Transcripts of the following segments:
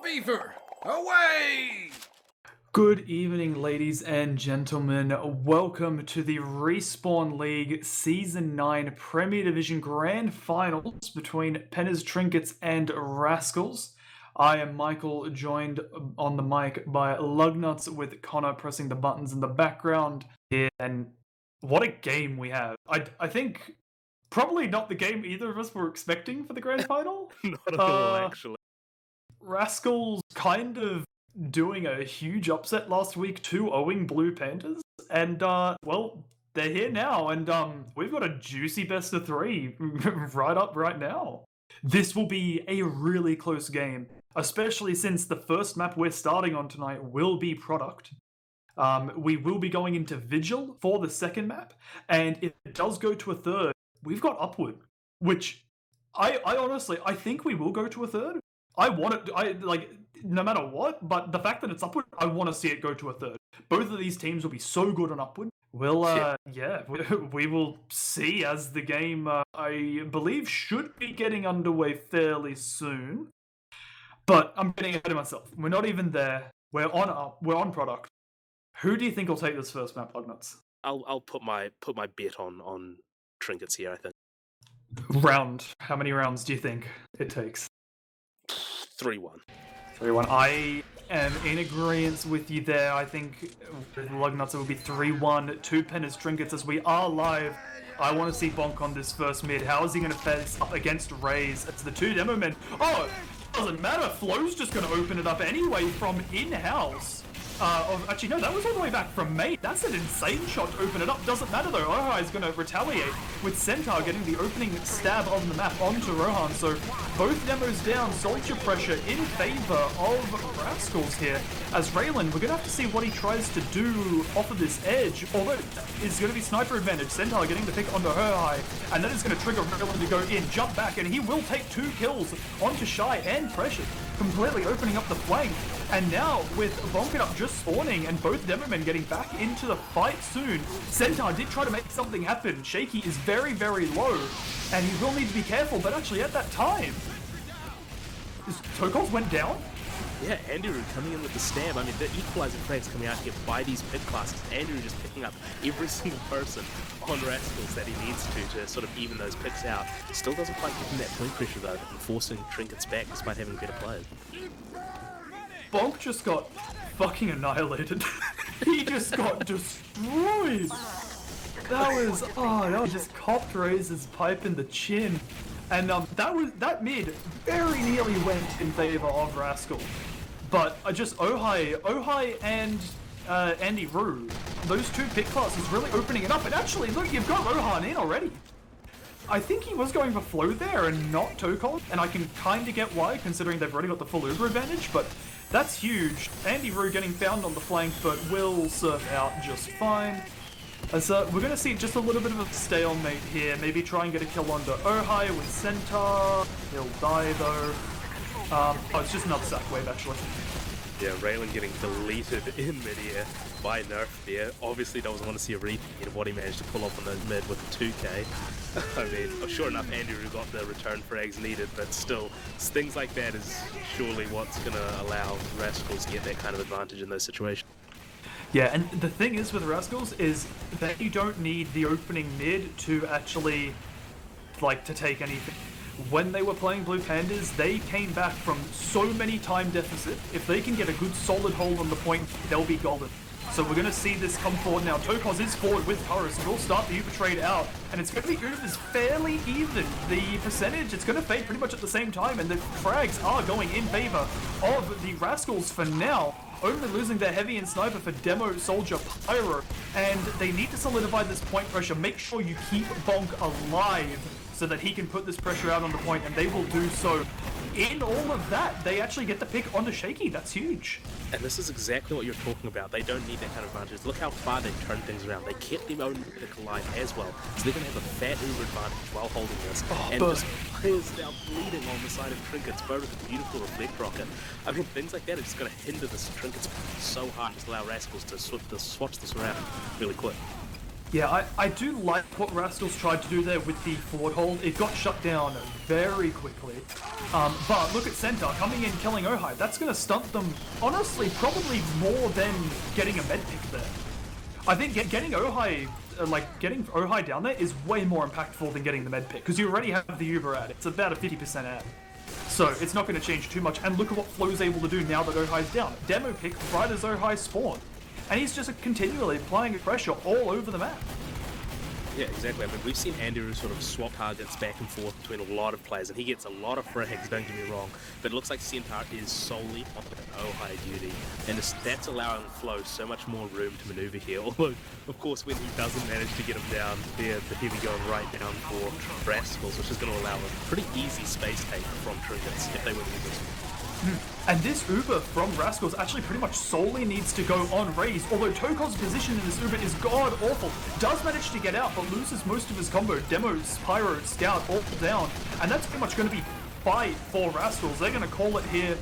Beaver, away! Good evening, ladies and gentlemen. Welcome to the Respawn League Season 9 Premier Division Grand Finals between Pena's Trinkets and Rascals. I am Michael, joined on the mic by Luggnuts, with Connor pressing the buttons in the background here. And what a game we have. I think probably not the game either of us were expecting for the Grand Final. Not at all, actually. Rascals kind of doing a huge upset last week, 2-0ing Blue Panthers, and well, they're here now, and we've got a juicy best of three right now. This will be a really close game, especially since the first map we're starting on tonight will be Product. We will be going into Vigil for the second map, and if it does go to a third, we've got Upward, which I honestly, I think we will go to a third. I want it, no matter what, but the fact that it's Upward, I want to see it go to a third. Both of these teams will be so good on Upward. We'll, we will see as the game, I believe, should be getting underway fairly soon. But I'm getting ahead of myself. We're not even there. We're on Product. Who do you think will take this first map, Luggnuts? I'll put my bet on Trinkets here, I think. How many rounds do you think it takes? 3-1. 3-1. I am in agreement with you there. I think with Luggnuts it will be 3-1 to Pena's Trinkets as we are live. I want to see Bonk on this first mid. How is he going to face up against Raze? It's the two demo men. Oh, doesn't matter. Flow's just going to open it up anyway from in-house. Actually, no, that was all the way back from Mate. That's an insane shot to open it up. Doesn't matter though. Ohai is going to retaliate with Centaur getting the opening stab on the map onto Rohan. So both demos down. Soldier pressure in favor of Rascals here. As Raylan, we're going to have to see what he tries to do off of this edge. Although it's going to be sniper advantage. Centaur getting the pick onto Ohai, and that is going to trigger Raylan to go in, jump back, and he will take 2 kills onto Shy and Pressure, completely opening up the flank. And now with Bonk It Up just spawning and both demo men getting back into the fight soon, Centaur did try to make something happen. Shaky is very, very low, and he will need to be careful, but actually at that time, Tokos went down? Yeah, Andrew coming in with the stab. I mean, the equalizing frames coming out here by these pick classes. Andrew just picking up every single person on Rascals that he needs to sort of even those picks out. Still doesn't quite give him that point pressure though, and forcing Trinkets back despite having better players. Bonk just got fucking annihilated. He just got destroyed. That was just copped Raze's pipe in the chin. And that mid very nearly went in favor of Rascal. But Ohai and Andy Roo, those two pick classes really opening it up. And actually, look, you've got Rohan in already. I think he was going for Flow there and not Tokos, and I can kind of get why, considering they've already got the full Uber advantage, but that's huge. Andy Roo getting found on the flank, but will surf out just fine. As we're going to see just a little bit of a stalemate here. Maybe try and get a kill onto Ohai with Centaur. He'll die though. Oh, it's just another sack wave actually. Yeah, Raylan getting deleted in mid-air by Nerf there. Obviously doesn't want to see a repeat of what he managed to pull off on those mid with the 2k. I mean, sure enough, Andrew got the return frags needed, but still, things like that is surely what's going to allow Rascals to get that kind of advantage in those situations. Yeah, and the thing is with Rascals is that you don't need the opening mid to actually, to take anything. When they were playing Blue Pandas, they came back from so many time deficit. If they can get a good solid hold on the point, they'll be golden. So we're going to see this come forward now. Tokos is forward with Taurus. We'll start the Uber trade out, and it's going to be Uber's fairly even. The percentage, it's going to fade pretty much at the same time, and the frags are going in favor of the Rascals for now. Only losing their heavy and sniper for Demo, Soldier, Pyro, and they need to solidify this point pressure. Make sure you keep Bonk alive so that he can put this pressure out on the point, and they will do so. In all of that, they actually get the pick onto Shaky. That's huge. And this is exactly what you're talking about. They don't need that kind of advantage. Look how far they've turned things around. They kept their own pick alive as well. So they're going to have a fat Uber advantage while holding this. And just players now bleeding on the side of Trinkets, both with a beautiful reflect rocket. I mean, things like that are just going to hinder this Trinkets so hard. Just allow Rascals to swatch this around really quick. Yeah, I do like what Rascals tried to do there with the forward hold. It got shut down very quickly. But look at Centaur coming in, killing Ohai. That's going to stunt them, honestly, probably more than getting a med pick there. I think getting Ohai, getting Ohai down there is way more impactful than getting the med pick, because you already have the Uber ad. It's about a 50% ad. So it's not going to change too much. And look at what Flo's able to do now that Ohai's down. Demo pick right as Ohai spawn. And he's just continually applying pressure all over the map. Yeah, exactly. I mean, we've seen Andrew sort of swap targets back and forth between a lot of players, and he gets a lot of frags, don't get me wrong, but it looks like Centaur is solely on Ohai duty, and that's allowing Flo so much more room to maneuver here, although, of course, when he doesn't manage to get him down, the heavy going right down for Rascals, which is going to allow a pretty easy space take from Trinkets if they win this. And this Uber from Rascals actually pretty much solely needs to go on Raze, although Tokov's position in this Uber is god-awful. Does manage to get out, but loses most of his combo. Demos, Pyro, Scout, all down. And that's pretty much going to be fight for Rascals. They're going to call it here.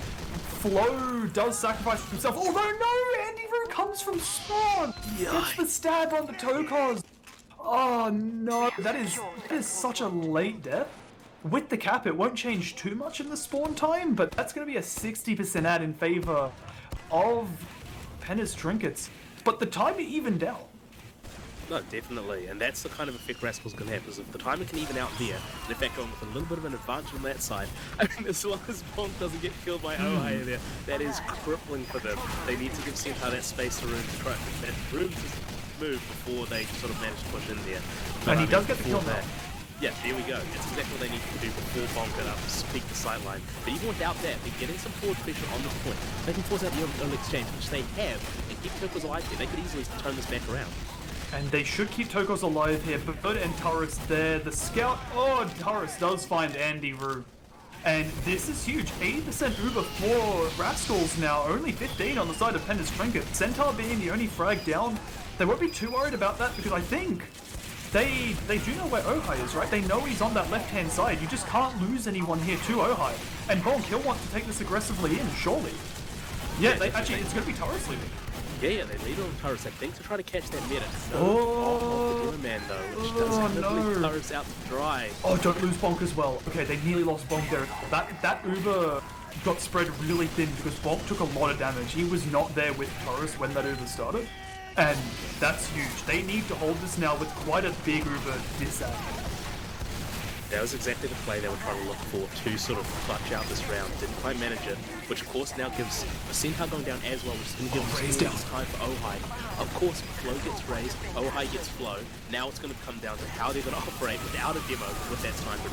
Flo does sacrifice himself, although no! Andy Roo comes from spawn! Gets the stab on the Tokos! Oh no, that is such a late death. With the cap, it won't change too much in the spawn time, but that's going to be a 60% ad in favor of Pena's Trinkets. But the timer evened out. No, definitely, and that's the kind of effect Rascal's going to have, because if the timer can even out there, and in fact going with a little bit of an advantage on that side, I mean, as long as Bonk doesn't get killed by Ohai there, that is crippling for them. They need to give Centaur that space to move before they sort of manage to push in there. But, And he does get the kill now. Yeah, there we go. That's exactly what they need to do before Bonk it up, speak the sideline. But even without that, they're getting some forward pressure on the point. They can force out the early exchange, which they have, and keep Tokos alive here. They could easily turn this back around. And they should keep Tokos alive here. Bird and Turris there. The scout. Oh, Turris does find Andy Roo. And this is huge. 80% Uber for Rascals now. Only 15 on the side of Pena's Trinket. Centaur being the only frag down. They won't be too worried about that because I think they do know where Ohai is, right? They know he's on that left-hand side. You just can't lose anyone here to Ohai. And Bonk, he'll want to take this aggressively in, surely. Yeah, actually, it's going to be Turris leading. Yeah, they lead on Turris, I think, to try to catch that mid. Oh, the man though, which does leave Turris out to dry. Oh, don't lose Bonk as well. Okay, they nearly lost Bonk there. That Uber got spread really thin because Bonk took a lot of damage. He was not there with Turris when that Uber started. And that's huge. They need to hold this now with quite a big Uber disad. That was exactly the play they were trying to look for to sort of clutch out this round. Didn't quite manage it, which of course now gives Centaur going down as well, which is going to give them time for Ohai. Of course, Flo gets raised, Ohai gets Flo. Now it's going to come down to how they're going to operate without a demo with that sniper.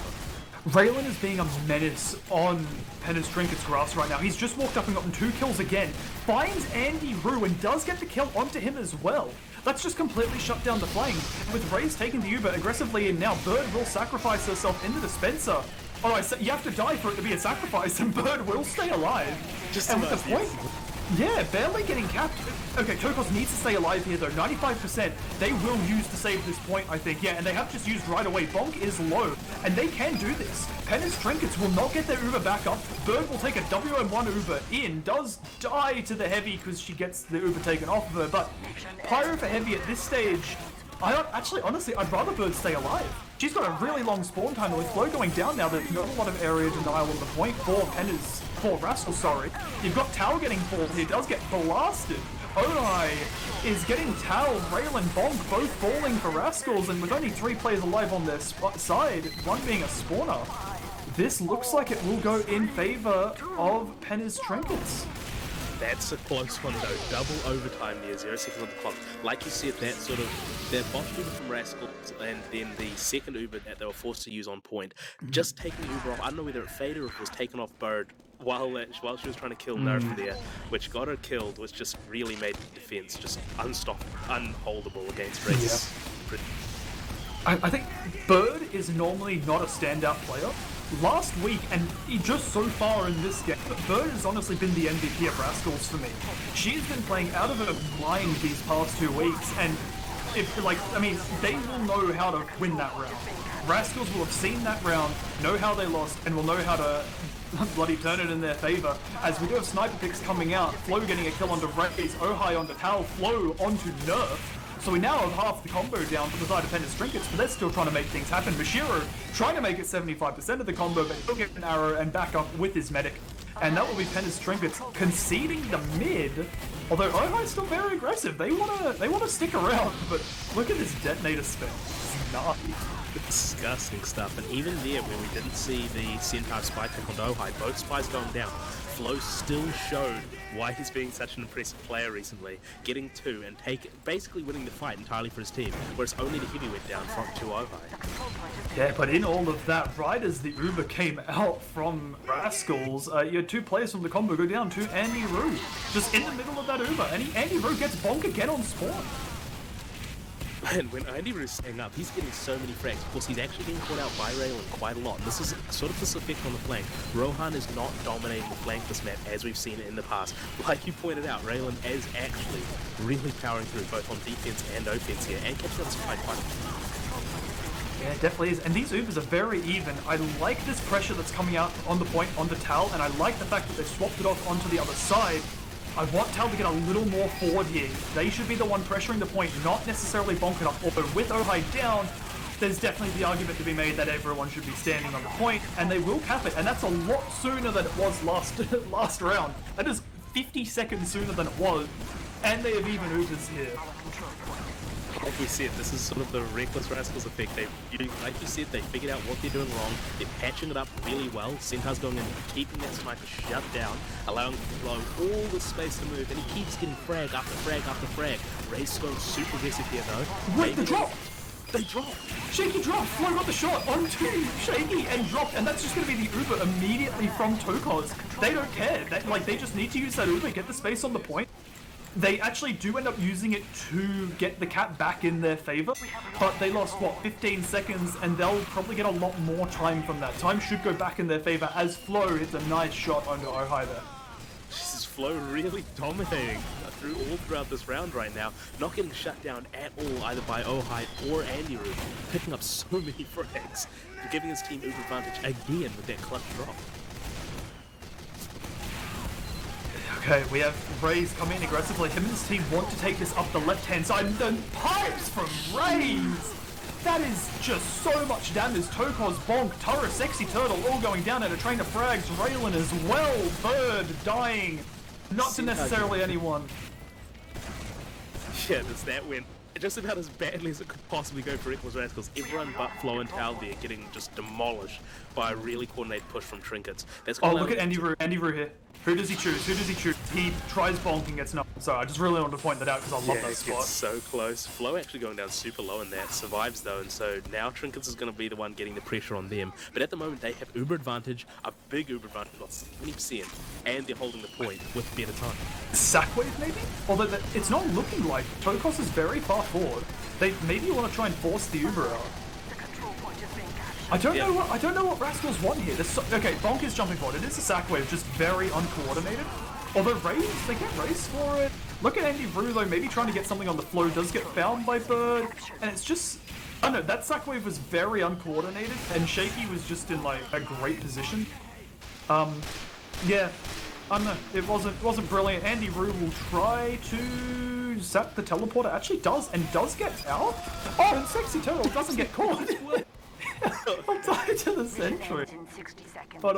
Raylan is being a menace on Pena's Trinkets grass right now. He's just walked up and gotten 2 kills again. Finds Andy Roo and does get the kill onto him as well. That's just completely shut down the flame. With Raze taking the Uber aggressively in now, Bird will sacrifice herself in the dispenser. Alright, so you have to die for it to be a sacrifice, and Bird will stay alive. And with the point, yeah, barely getting capped. Okay, Tokos needs to stay alive here though. 95%. They will use to save this point, I think. Yeah, and they have just used right away. Bonk is low, and they can do this. Pena's Trinkets will not get their Uber back up. Bird will take a WM1 Uber in. Does die to the Heavy because she gets the Uber taken off of her. But Pyro for Heavy at this stage, honestly, I'd rather Bird stay alive. She's got a really long spawn time, and with Flo going down now, there's not a lot of area denial on the point for Rascal, sorry. You've got Tao getting pulled here, does get blasted. Ohai is getting Tao, Raylan, Bonk, both falling for Rascals, and with only 3 players alive on their side, one being a spawner, this looks like it will go in favor of Pena's Trinkets. That's a close one though. Double overtime there, 0 seconds on the clock. Like you said, that sort of their bot Uber from Rascals and then the second Uber that they were forced to use on point. Just taking Uber off, I don't know whether it faded or if it was taken off Bird while she was trying to kill Nerf there, which got her killed, which just really made the defense just unholdable against Race. Yeah. I think Bird is normally not a standout player. Last week, and just so far in this game, Bird has honestly been the MVP of Rascals for me. She's been playing out of her mind these past 2 weeks, and they will know how to win that round. Rascals will have seen that round, know how they lost, and will know how to bloody turn it in their favor. As we do have sniper picks coming out, Flo getting a kill onto Raze, Ohai onto Tao, Flo onto Nerf. So we now have half the combo down from the side of Penna's Trinkets, but they're still trying to make things happen. Mashiro trying to make it 75% of the combo, but he'll get an arrow and back up with his medic. And that will be Penna's Trinkets conceding the mid. Although Ohai's still very aggressive. They wanna stick around, but look at this detonator spell. It's nasty. Disgusting stuff, and even there where we didn't see the Centaur spy pick on Ohai, both spies going down, Flo still showed why he's being such an impressive player recently, getting 2 and basically winning the fight entirely for his team, whereas only the heavy went down to Ohai. Yeah, but in all of that, right as the Uber came out from Rascals, you had 2 players from the combo go down to Andy Roo, just in the middle of that Uber, and Andy Roo gets bonk again on spawn. And when Andy Roo's staying up, he's getting so many frags. Of course, he's actually getting caught out by Raylan quite a lot. And this is sort of this effect on the flank. Rohan is not dominating the flank this map as we've seen it in the past. Like you pointed out, Raylan is actually really powering through both on defense and offense here, and catching up this fight quite. Yeah, it definitely is. And these Ubers are very even. I like this pressure that's coming out on the point onto Tal, and I like the fact that they've swapped it off onto the other side. I want Tal to get a little more forward here. They should be the one pressuring the point, not necessarily bonking up. Although with Ohai down, there's definitely the argument to be made that everyone should be standing on the point, and they will cap it. And that's a lot sooner than it was last round. That is 50 seconds sooner than it was. And they have even Ubers here. Like we said, this is sort of the reckless Rascals effect. Like you said, they figured out what they're doing wrong. They're patching it up really well. Centaur's going in, keeping that sniper shut down, allowing Flo all the space to move, and he keeps getting frag after frag after frag. Ray's going super aggressive here though. Wait, the drop! They dropped! Shaky dropped! Flo got the shot onto Shaky and dropped, and that's just going to be the Uber immediately from Tokos. They don't care. They just need to use that Uber, get the space on the point. They actually do end up using it to get the cap back in their favor, but they lost, what, 15 seconds, and they'll probably get a lot more time from that. Time should go back in their favor as Flo hits a nice shot onto Ohai there. This is Flo really dominating all throughout this round right now, not getting shut down at all either by Ohai or Andy Roo, picking up so many frags, giving his team Uber advantage again with that clutch drop. Okay, we have Raze come in aggressively. Him and his team want to take this up the left-hand side. And then pipes from Raze! That is just so much damage. Tokos, Bonk, Tara, Sexy Turtle all going down at a train of frags. Raylan as well. Bird dying. Not to necessarily anyone. Yeah, that went just about as badly as it could possibly go for Reckless Rascals. Everyone but Flo and Tal there getting just demolished by a really coordinated push from Trinkets. Oh, look at Andy Roo. Andy Roo here. Who does he choose? Who does he choose? He tries bonking, gets nothing. So I just really wanted to point that out because I love that spot. Gets so close. Flo actually going down super low in that. Survives though, and so now Trinkets is going to be the one getting the pressure on them. But at the moment they have Uber advantage, a big Uber advantage, got 70%, and they're holding the point with better time. Sackwave maybe? Although it's not looking like Tokos is very far forward. They maybe want to try and force the Uber out. I don't know what Rascals want here. Okay, Bonk is jumping forward. It is a sack wave, just very uncoordinated. Although Raze, they get Raze for it. Look at Andy Roo though, maybe trying to get something on the flow, does get found by Bird. And it's just, I don't know, that sack wave was very uncoordinated, and Shaky was just in like a great position. Yeah, I don't know, it wasn't brilliant. Andy Roo will try to zap the teleporter, actually does, and does get out. Oh, and Sexy Turtle doesn't get caught. I'll die to the sentry. But,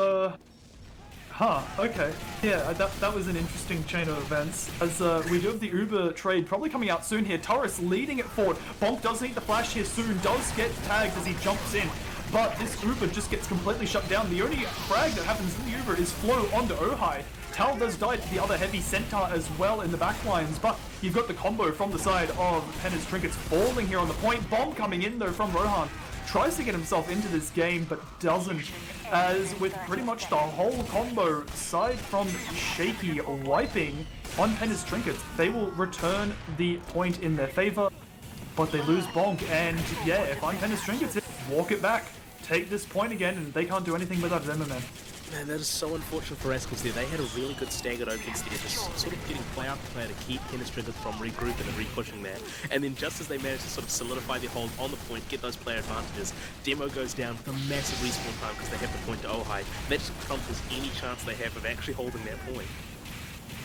okay. Yeah, that was an interesting chain of events. As we do have the Uber trade probably coming out soon here. Taurus leading it forward. Bonk does need the flash here soon. Does get tagged as he jumps in. But this Uber just gets completely shut down. The only frag that happens in the Uber is Flow onto Ohai. Tal does die to the other heavy Centaur as well in the backlines, but you've got the combo from the side of Penna's Trinkets falling here on the point. Bomb coming in though from Rohan. Tries to get himself into this game, but doesn't. As with pretty much the whole combo, aside from Shaky wiping on Penna's Trinkets, they will return the point in their favor, but they lose Bonk. And yeah, if I'm Penna's Trinkets, walk it back, take this point again, and they can't do anything without Zimmerman. Man, that is so unfortunate for Rascals there. They had a really good staggered offense there, just sort of getting player after player to keep Penna's Trinkets from regrouping and re-pushing that. And then just as they managed to sort of solidify their hold on the point, get those player advantages, Demo goes down with a massive respawn time because they have the point to Ohai. That just crumples any chance they have of actually holding that point.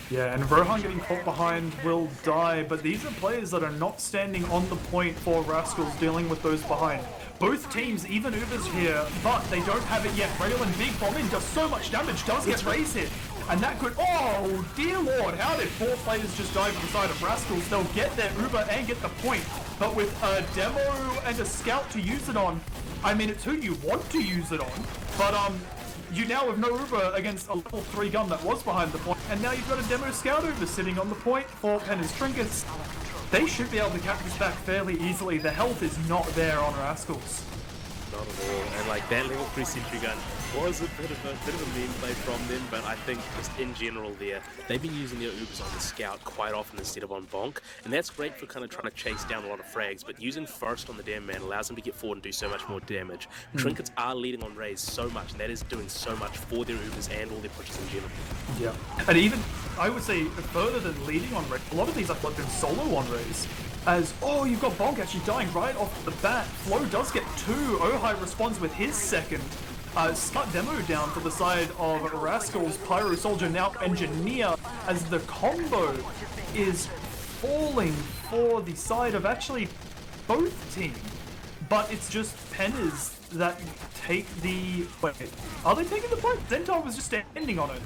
Yeah, and Rohan getting caught behind will die, but these are players that are not standing on the point for Rascals dealing with those behind. Both teams, even Uber's here, but they don't have it yet. Raylan Big Bomb in does so much damage, does get Raze hit. And that could, oh dear lord, how did 4 players just die to the side of Rascals? They'll get their Uber and get the point, but with a demo and a scout to use it on, I mean, it's who you want to use it on, but you now have no Uber against a level 3 gun that was behind the point, and now you've got a demo scout Uber sitting on the point for Penna's Trinkets. They should be able to capture this back fairly easily. The health is not there on Rascals. Not at all. And like that level 3 sentry gun was a bit of a meme play from them, but I think just in general there, they've been using their Ubers on the scout quite often instead of on bonk, and that's great for kind of trying to chase down a lot of frags, but using first on the damn man allows them to get forward and do so much more damage. Trinkets are leading on Raze so much, and that is doing so much for their Ubers and all their pushes in general. Yeah, and even, I would say, further than leading on Raze, a lot of these have been solo on Raze. As, oh, you've got Bonk actually dying right off the bat. Flo does get 2. Ohai responds with his second. Scut demo down to the side of Rascals. Pyro Soldier now Engineer as the combo is falling for the side of actually both teams. But it's just Penners that take the... Wait, are they taking the point? Zentar was just standing on it.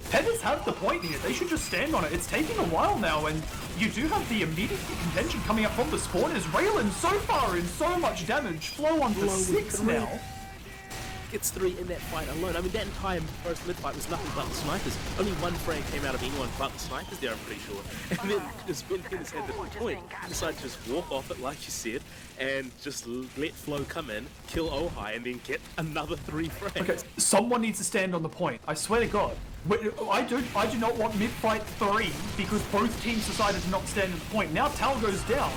Penners have the point here. They should just stand on it. It's taking a while now, and you do have the immediate contention coming up from the spawners. Raylan so far in so much damage. Flow on for 6 now. Gets 3 in that fight alone. I mean, that entire first mid fight was nothing but the snipers. Only 1 frag came out of anyone but the snipers there, I'm pretty sure. And then just when Penners had the point, he decided to just walk off it, like you said, and just let Flo come in, kill Ohai, and then get another 3 frags. Okay, someone needs to stand on the point. I swear to God. I do not want mid-fight 3 because both teams decided to not stand at the point. Now Tal goes down.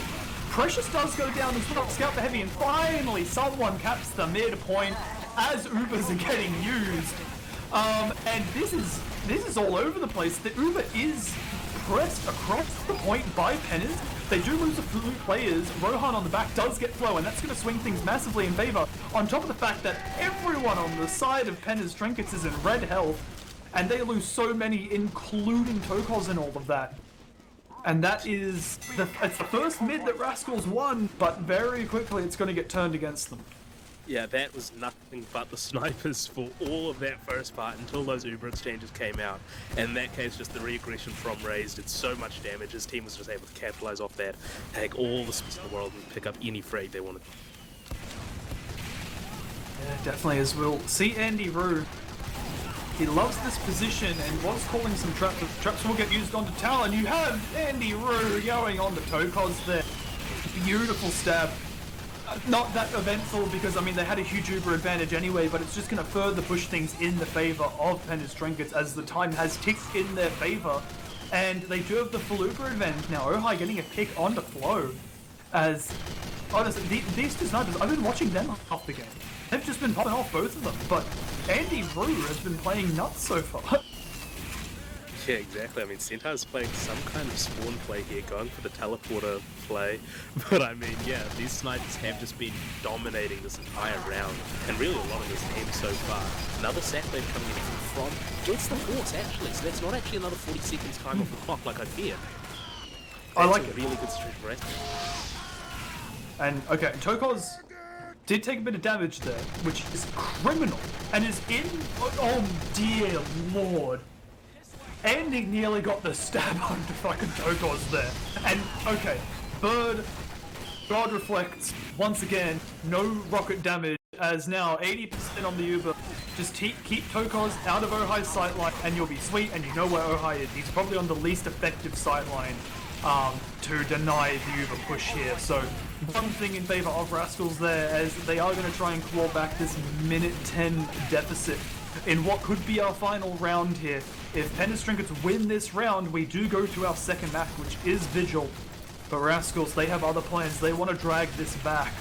Precious does go down as well. Scout the heavy, and finally someone caps the mid-point as Ubers are getting used. And this is all over the place. The Uber is pressed across the point by Penners. They do lose a few players. Rohan on the back does get Flow, and that's going to swing things massively in favor. On top of the fact that everyone on the side of Penners Trinkets is in red health, and they lose so many, including Tokos and all of that. And that is, it's the first mid that Rascals won, but very quickly it's going to get turned against them. Yeah, that was nothing but the snipers for all of that first part until those Uber exchanges came out. And in that case, just the re-aggression from Raze did so much damage. His team was just able to capitalize off that, take all the space in the world and pick up any frag they wanted. Yeah, definitely, as we'll see Andy Rue. He loves this position and was calling some traps. Traps will get used onto Tal, and you have Andy Rue going on the Tokos there. Beautiful stab. Not that eventful because, I mean, they had a huge Uber advantage anyway, but it's just going to further push things in the favor of Penners Trinkets as the time has ticked in their favor. And they do have the full Uber advantage now. Ohai getting a pick onto Flow. As, honestly, these two snipers, I've been watching them off the game. They've just been popping off both of them, but Andy Rue has been playing nuts so far. Yeah, exactly. I mean, Centaur's playing some kind of spawn play here, going for the teleporter play. But I mean, yeah, these snipers have just been dominating this entire round, and really a lot of this game so far. Another Sackblade coming in from gets the force, actually, so that's not actually another 40 seconds time off the clock like I feared. I like it. Really good stretch for Rascals. And, okay, Tokos did take a bit of damage there, which is criminal, and is in... Oh dear lord. Andy nearly got the stab onto fucking Tokos there. And, okay, Bird, God reflects, once again, no rocket damage, as now 80% on the Uber. Just keep Tokos out of Ohai's sightline, and you'll be sweet, and you know where Ohai is. He's probably on the least effective sightline to deny the Uber push here. So, one thing in favor of Rascals there, as they are going to try and claw back this minute 10 deficit in what could be our final round here. If Penners Trinkets win this round, we do go to our second map, which is Vigil. But Rascals, they have other plans. They want to drag this back,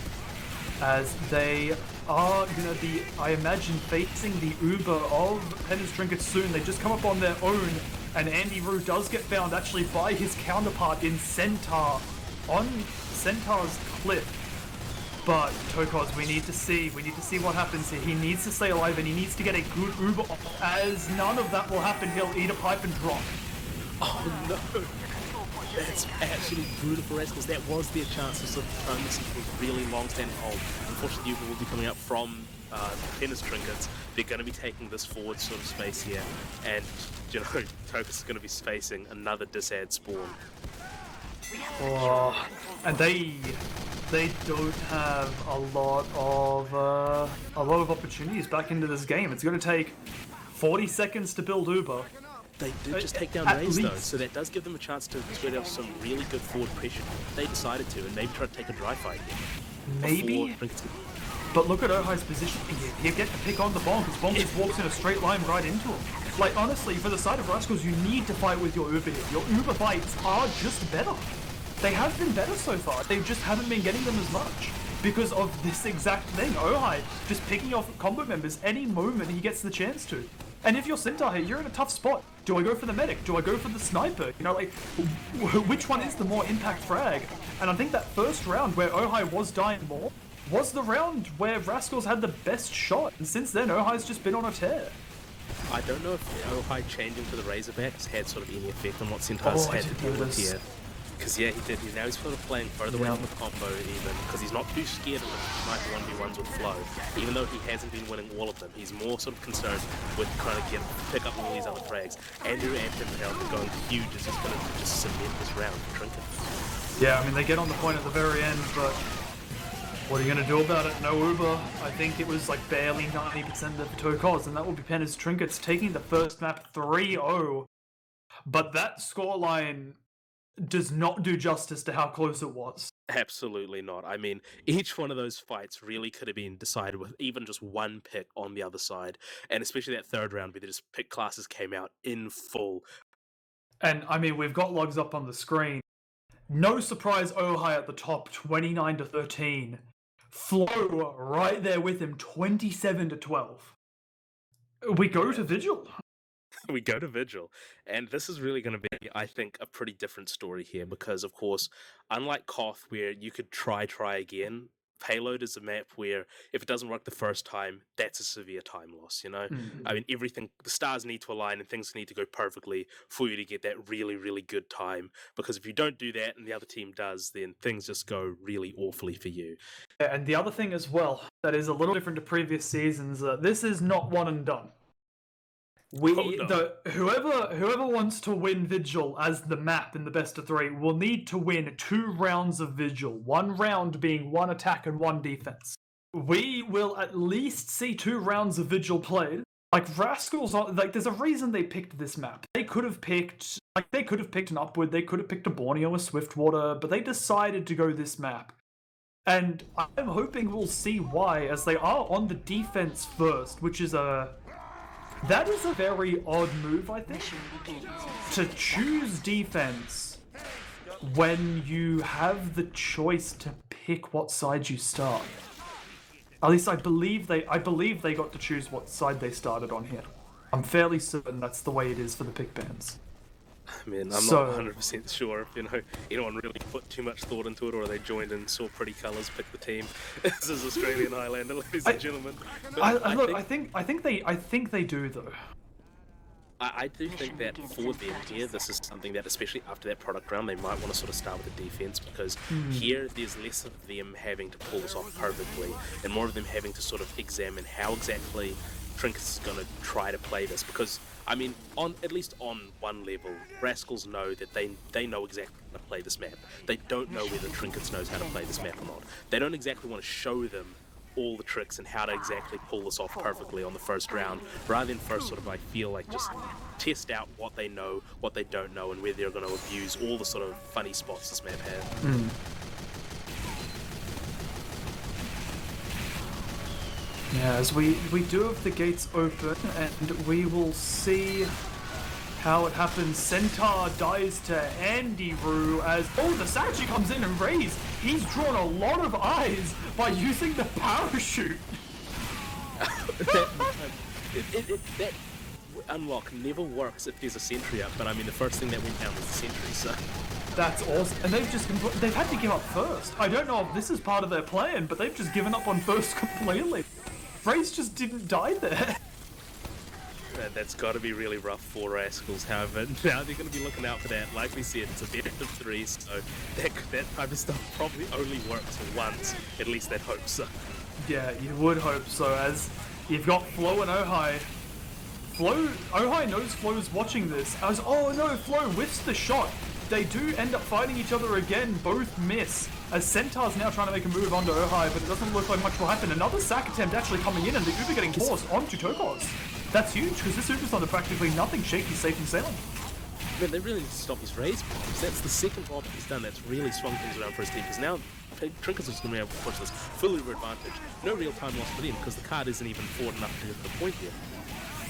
as they are going to be, I imagine, facing the Uber of Penners Trinkets soon. They just come up on their own, and Andy Rue does get found actually by his counterpart in Centaur, on Centaur's cliff. But Tokos, we need to see what happens here. He needs to stay alive, and he needs to get a good Uber off, as none of that will happen. He'll eat a pipe and drop. Oh no! That's absolutely brutal for Rascals. That was their chance to sort of turn this into a really long-standing hold. Unfortunately, Uber will be coming up from Pena's trinkets. They're going to be taking this forward sort of space here, and you know, Tokus is going to be facing another disad spawn. Oh, and they don't have a lot of opportunities back into this game. It's going to take 40 seconds to build Uber. They did just take down Raze though, so that does give them a chance to spread out some really good forward pressure. They decided to, and maybe try to take a dry fight here. Maybe. But look at Ohai's positioning here. He'll get to pick on the Bonk, because Bonk just walks in a straight line right into him. Like, honestly, for the side of Rascals, you need to fight with your Uber here. Your Uber fights are just better. They have been better so far. They just haven't been getting them as much. Because of this exact thing. Ohai just picking off combo members any moment he gets the chance to. And if you're Centaur here, you're in a tough spot. Do I go for the medic? Do I go for the sniper? You know, like, which one is the more impact frag? And I think that first round where Ohai was dying more was the round where Rascals had the best shot. And since then, Ohai's just been on a tear. I don't know if Ohai changing to the Razorbacks had sort of any effect on what Centaur's had to deal with here. Because yeah, he did. Now he's sort of playing further away from the combo even, because he's not too scared of the sniper 1v1s with flow. Even though he hasn't been winning all of them, he's more sort of concerned with trying to pick up all these other frags. Andrew and Pimpernel going huge is just going to just cement this round for Trinket. Yeah, I mean, they get on the point at the very end, but what are you going to do about it? No Uber. I think it was like barely 90% of the Tokos, and that will be Pena's Trinkets taking the first map 3-0. But that scoreline does not do justice to how close it was. Absolutely not. I mean, each one of those fights really could have been decided with even just one pick on the other side, and especially that third round where the just pick classes came out in full. And I mean, we've got logs up on the screen. No surprise, Ohai at the top, 29-13. Flow right there with him, 27-12. We go to Vigil. We go to Vigil, and this is really going to be, I think, a pretty different story here because, of course, unlike Koth, where you could try again, Payload is a map where if it doesn't work the first time, that's a severe time loss, you know? I mean, the stars need to align and things need to go perfectly for you to get that really, really good time, because if you don't do that and the other team does, then things just go really awfully for you. And the other thing as well, that is a little different to previous seasons, this is not one and done. Whoever wants to win Vigil as the map in the best of 3 will need to win 2 rounds of Vigil, 1 round being 1 attack and 1 defense. We will at least see 2 rounds of Vigil played. Like, Rascals, like, there's a reason they picked this map. They could have picked an Upward, they could have picked a Borneo, a Swiftwater, but they decided to go this map. And I'm hoping we'll see why, as they are on the defense first, which is that is a very odd move, I think, to choose defense when you have the choice to pick what side you start. At least I believe they got to choose what side they started on here. I'm fairly certain that's the way it is for the pick bans. I mean, I'm not 100% sure if, you know, anyone really put too much thought into it, or they joined and saw pretty colours pick the team. This is Australian Highlander, ladies and gentlemen. I think they do though. I do think that for them here, this is something that, especially after that product round, they might want to sort of start with the defense, because here there's less of them having to pull this off perfectly, and more of them having to sort of examine how exactly Trinkets is going to try to play this, because I mean, at least on one level, Rascals know that they know exactly how to play this map. They don't know whether Trinkets knows how to play this map or not. They don't exactly want to show them all the tricks and how to exactly pull this off perfectly on the first round, rather than first sort of, I feel like, just test out what they know, what they don't know, and whether they're going to abuse all the sort of funny spots this map has. Yeah, as we do have the gates open, and we will see how it happens. Centaur dies to Andy Roo as... Oh, the Sachi comes in and Raze. He's drawn a lot of eyes by using the parachute. that unlock never works if there's a sentry up, but I mean, the first thing that went down was the sentry, so... That's awesome. And they've had to give up first. I don't know if this is part of their plan, but they've just given up on first completely. Raze just didn't die there. Man, that's got to be really rough for Rascals. However, now they're going to be looking out for that. Like we said, it's a best of 3, so that type of stuff probably only works once. At least that hope so. Yeah, you would hope so, as you've got Flo and Ohai. Ohai knows Flo's watching this, as, oh no, Flo whiffs the shot. They do end up fighting each other again, both miss. As Centaur's now trying to make a move onto Ohai, but it doesn't look like much will happen. Another sack attempt actually coming in, and the Uber getting forced onto Tokos. That's huge, because this Uber's under practically nothing. Shaky's safe and sailing. Man, they really need to stop his raise bombs. That's the second bomb he's done that's really swung things around for his team, because now Trinkets is going to be able to push this full Uber advantage. No real time loss for them, because the card isn't even forward enough to get the point here.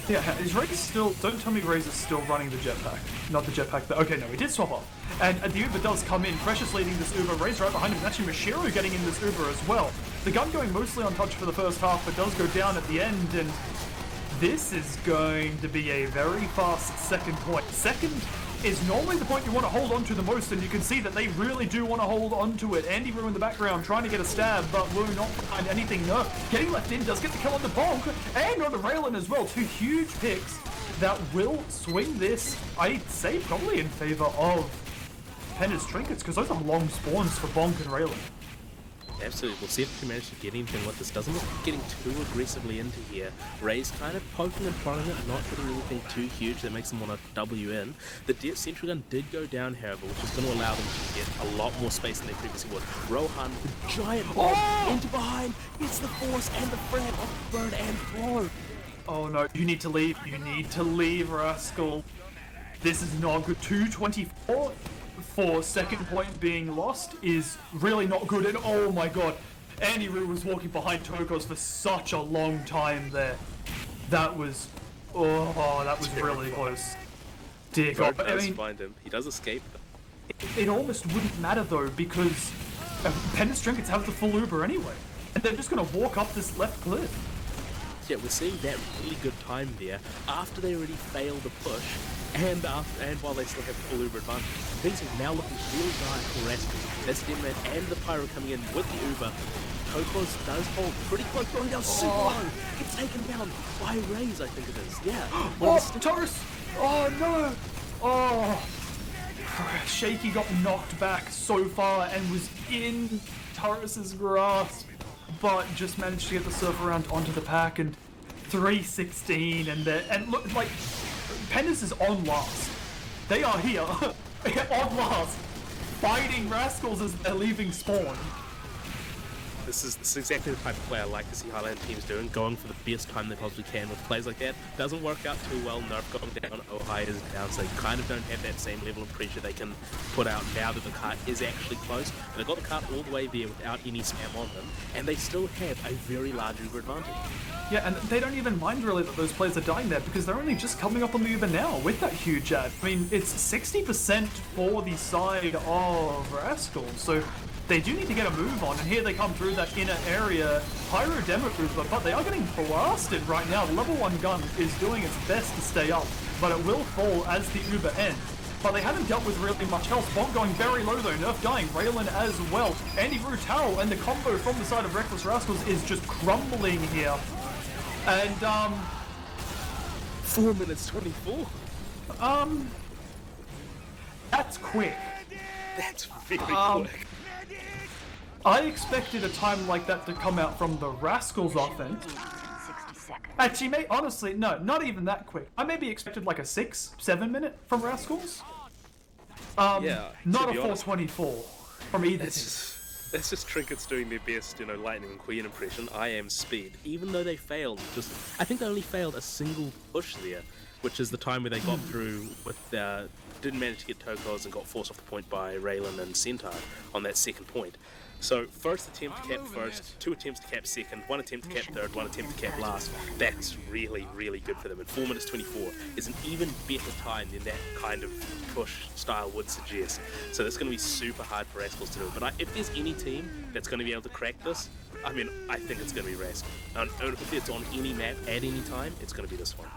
Yeah, is Raze still... Don't tell me Raze is still running the jetpack. Not the jetpack, but... Okay, no, he did swap off. And the Uber does come in. Precious leading this Uber. Raze right behind him. And actually, Mashiro getting in this Uber as well. The gun going mostly untouched for the first half, but does go down at the end. And this is going to be a very fast second point. Second is normally the point you want to hold on to the most, and you can see that they really do want to hold on to it. Andy Roo in the background trying to get a stab, but will not find anything. No, getting left in, does get the kill on the Bonk, and on the Raylan as well. 2 huge picks that will swing this, I'd say, probably in favor of Pena's Trinkets, because those are long spawns for Bonk and Raylan. Absolutely. We'll see if we manage to get anything with this. Doesn't look like getting too aggressively into here. Ray's kind of poking and prodding it, not hitting anything too huge that makes them want to W in. The Sentry Gun did go down, however, which is going to allow them to get a lot more space than they previously would. Rohan, the giant bomb into behind, gets the force and the frag of Bird and Flo. Oh no, you need to leave. You need to leave, Rascal. This is not good. 224 for second point being lost is really not good. And oh my god, Andy Roo was walking behind Tokos for such a long time there. That was... Oh, that was really close. Dear god. Bird does find him. He does escape. It almost wouldn't matter though, because Pena's Trinkets have the full Uber anyway. And they're just going to walk up this left cliff. Yeah, we're seeing that really good time there after they already failed the push and while they still have full Uber advantage. Things are now looking really dark for Rascals. That's Demon and the Pyro coming in with the Uber. Tokos does hold pretty close, going down super low. Gets taken down by Raze, I think it is. Yeah. Oh, Taurus! Oh no! Oh! Shaky got knocked back so far and was in Taurus's grasp, but just managed to get the surf around onto the pack, and 316 and look, like, Penas is on last. They are here on last, fighting Rascals as they're leaving spawn. This is exactly the type of play I like to see Highland teams doing, going for the best time they possibly can with plays like that. Doesn't work out too well. Nerf going down, Ohai is down, so they kind of don't have that same level of pressure they can put out now that the cart is actually close. And they've got the cart all the way there without any spam on them, and they still have a very large Uber advantage. Yeah, and they don't even mind really that those players are dying there, because they're only just coming up on the Uber now with that huge ad. I mean, it's 60% for the side of Rascals, so they do need to get a move on, and here they come through that inner area. Pyro demo Uber, but they are getting blasted right now. The level 1 gun is doing its best to stay up, but it will fall as the Uber ends. But they haven't dealt with really much else. Bomb going very low though, Nerf dying, Raylan as well. Andy Brutal, and the combo from the side of Reckless Rascals is just crumbling here. And, 4 minutes 24. That's quick. That's very quick. I expected a time like that to come out from the Rascals offense. Actually, honestly, no, not even that quick. I maybe expected like a 6-7 minute from Rascals. Yeah, not a 424 from either team. That's just Trinkets doing their best, you know, Lightning and Queen impression. I am speed. Even though they failed, I think they only failed a single push there, which is the time where they got through with, didn't manage to get Tokos and got forced off the point by Raylan and Centaur on that second point. So, first attempt to cap first, 2 attempts to cap second, 1 attempt to cap third, 1 attempt to cap last. That's really, really good for them. And 4 minutes 24 is an even better time than that kind of push style would suggest. So that's going to be super hard for Rascals to do. But if there's any team that's going to be able to crack this, I mean, I think it's going to be Rascals. And if it's on any map at any time, it's going to be this one.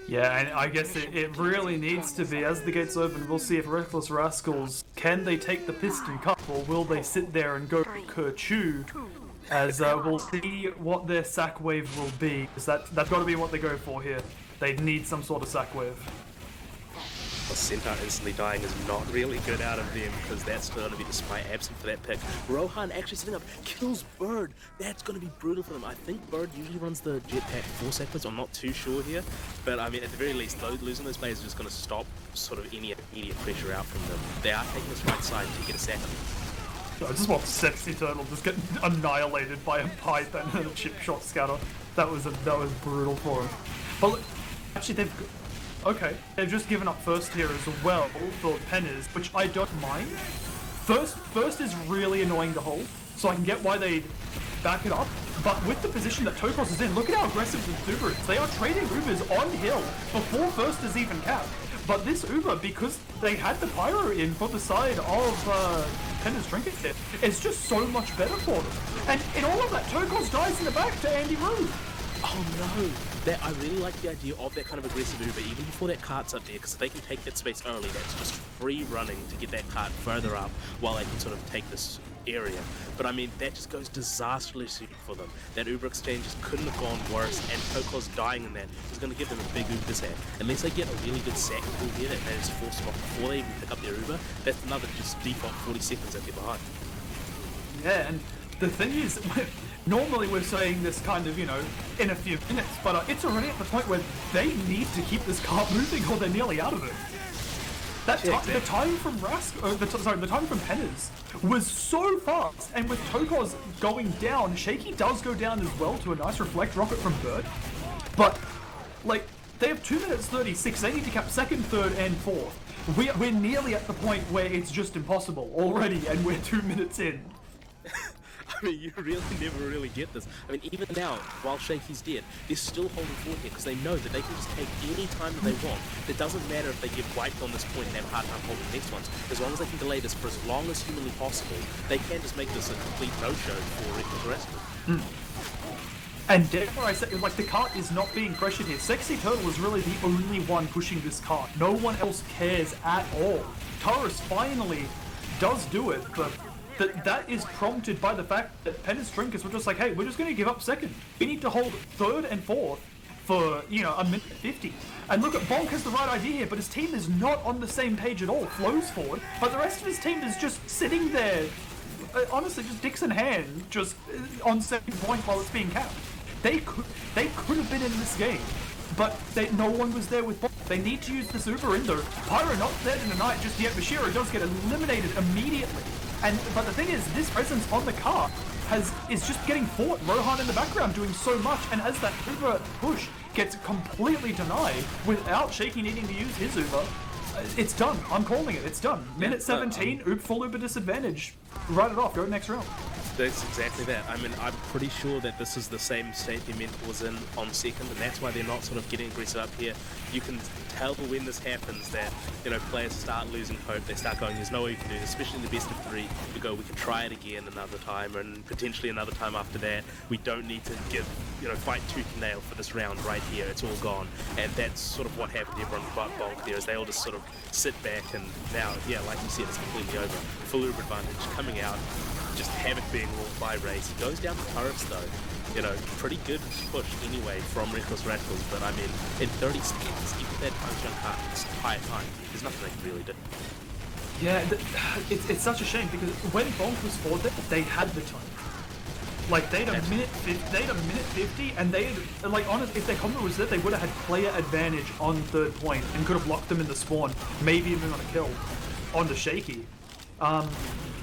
Yeah, and I guess it really needs to be. As the gates open, we'll see if Reckless Rascals, can they take the Piston Cup, or will they sit there and go Kerchu, as we'll see what their sack wave will be, because that's got to be what they go for here. They need some sort of sack wave. Well, Centaur instantly dying is not really good out of them because that's going to be the spy absent for that pick. Rohan actually setting up, kills Bird. That's going to be brutal for them. I think Bird usually runs the jetpack 4 seconds. I'm not too sure here. But I mean, at the very least, losing those players is just going to stop sort of any immediate pressure out from them. They are taking this right side to get a second. I just want Sexy Turtle just get annihilated by a pipe and a chip shot scatter. That was brutal for him. But look, actually, they've just given up first here as well for Penas, which I don't mind. First is really annoying to hold, so I can get why they back it up. But with the position that Tokos is in, look at how aggressive this Uber is. They are trading Ubers on hill before first is even capped. But this Uber, because they had the Pyro in for the side of Pena's Trinket hit, it's just so much better for them. And in all of that, Tokos dies in the back to Andy Rude. Oh no! I really like the idea of that kind of aggressive Uber, even before that cart's up there, because if they can take that space early, that's just free running to get that cart further up while they can sort of take this area. But I mean, that just goes disastrously for them. That Uber exchange just couldn't have gone worse, and Tokos dying in that is going to give them a big Uber set. Unless they get a really good sack pull here that they just force them off before they even pick up their Uber, that's another just default 40 seconds that they're behind. Yeah, and the thing is, normally we're saying this kind of, in a few minutes, but it's already at the point where they need to keep this cart moving or they're nearly out of it. The time from the time from Penas was so fast, and with Tokos going down, Shaky does go down as well to a nice reflect rocket from Bird. But, they have 2 minutes 36, they need to cap second, third, and fourth. We're nearly at the point where it's just impossible already, and we're 2 minutes in. I mean, you really never really get this. I mean, even now, while Shaky's dead, they're still holding forward here because they know that they can just take any time that they want. It doesn't matter if they get wiped on this point and have a hard time holding the next ones. As long as they can delay this for as long as humanly possible, they can just make this a complete no-show for Reckless Rascals. And therefore I say, the cart is not being pressured here. Sexy Turtle is really the only one pushing this cart. No one else cares at all. Taurus finally does do it, but that is prompted by the fact that Pena's Trinkets were just like, hey, we're just going to give up second. We need to hold third and fourth for, a minute 50. And look, Bonk has the right idea here, but his team is not on the same page at all. Flows forward, but the rest of his team is just sitting there, honestly, just dicks in hand, just on second point while it's being capped. They could have been in this game, but no one was there with Bonk. They need to use this Uber in though. Pyro not dead in the night just yet. Bashiro does get eliminated immediately. But the thing is, this presence on the cart is just getting fought. Rohan in the background doing so much, and as that Uber push gets completely denied without Shaky needing to use his Uber, it's done. I'm calling it. It's done. Minute 17, full Uber disadvantage. Write it off. Go next round. That's exactly that. I mean, I'm pretty sure that this is the same state their mentor was in on second, and that's why they're not sort of getting aggressive up here. You can tell when this happens that, players start losing hope. They start going, there's no way you can do this, especially in the best of three. You go, we can try it again another time, and potentially another time after that. We don't need to fight tooth and nail for this round right here. It's all gone. And that's sort of what happened to everyone but Bonk there, is they all just sort of sit back, and now, yeah, like you said, it's completely over. Full Uber advantage coming out. Just Havoc being ruled by Race. He goes down to turrets though. Pretty good push anyway from Reckless Rascals, but I mean, in 30 seconds, even that punch on cart this entire time, there's nothing they can really do. Yeah, it's such a shame because when Bonk was forward there, they had the time. They had a minute 50, and honestly, if their combo was there, they would have had player advantage on third point and could have locked them in the spawn, maybe even on a kill on the Shaky.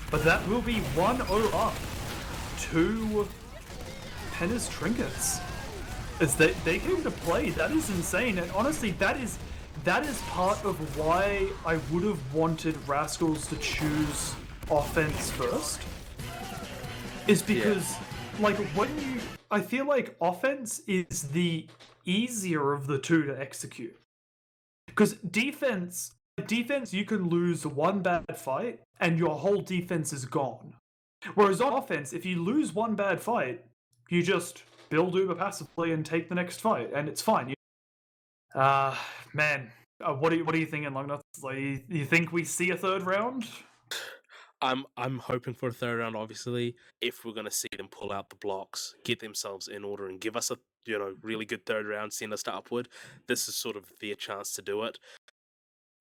But that will be 1-0 up to Pena's Trinkets. As they came to play, that is insane, and honestly, that is part of why I would have wanted Rascals to choose offense first. Is because, I feel like offense is the easier of the two to execute. Because defense, you can lose one bad fight and your whole defense is gone. Whereas on offense, if you lose one bad fight, you just build Uber passively and take the next fight, and it's fine. Man, what are you thinking, Luggnuts? You think we see a third round? I'm hoping for a third round, obviously, if we're gonna see them pull out the blocks, get themselves in order, and give us a really good third round, send us to upward. This is sort of their chance to do it.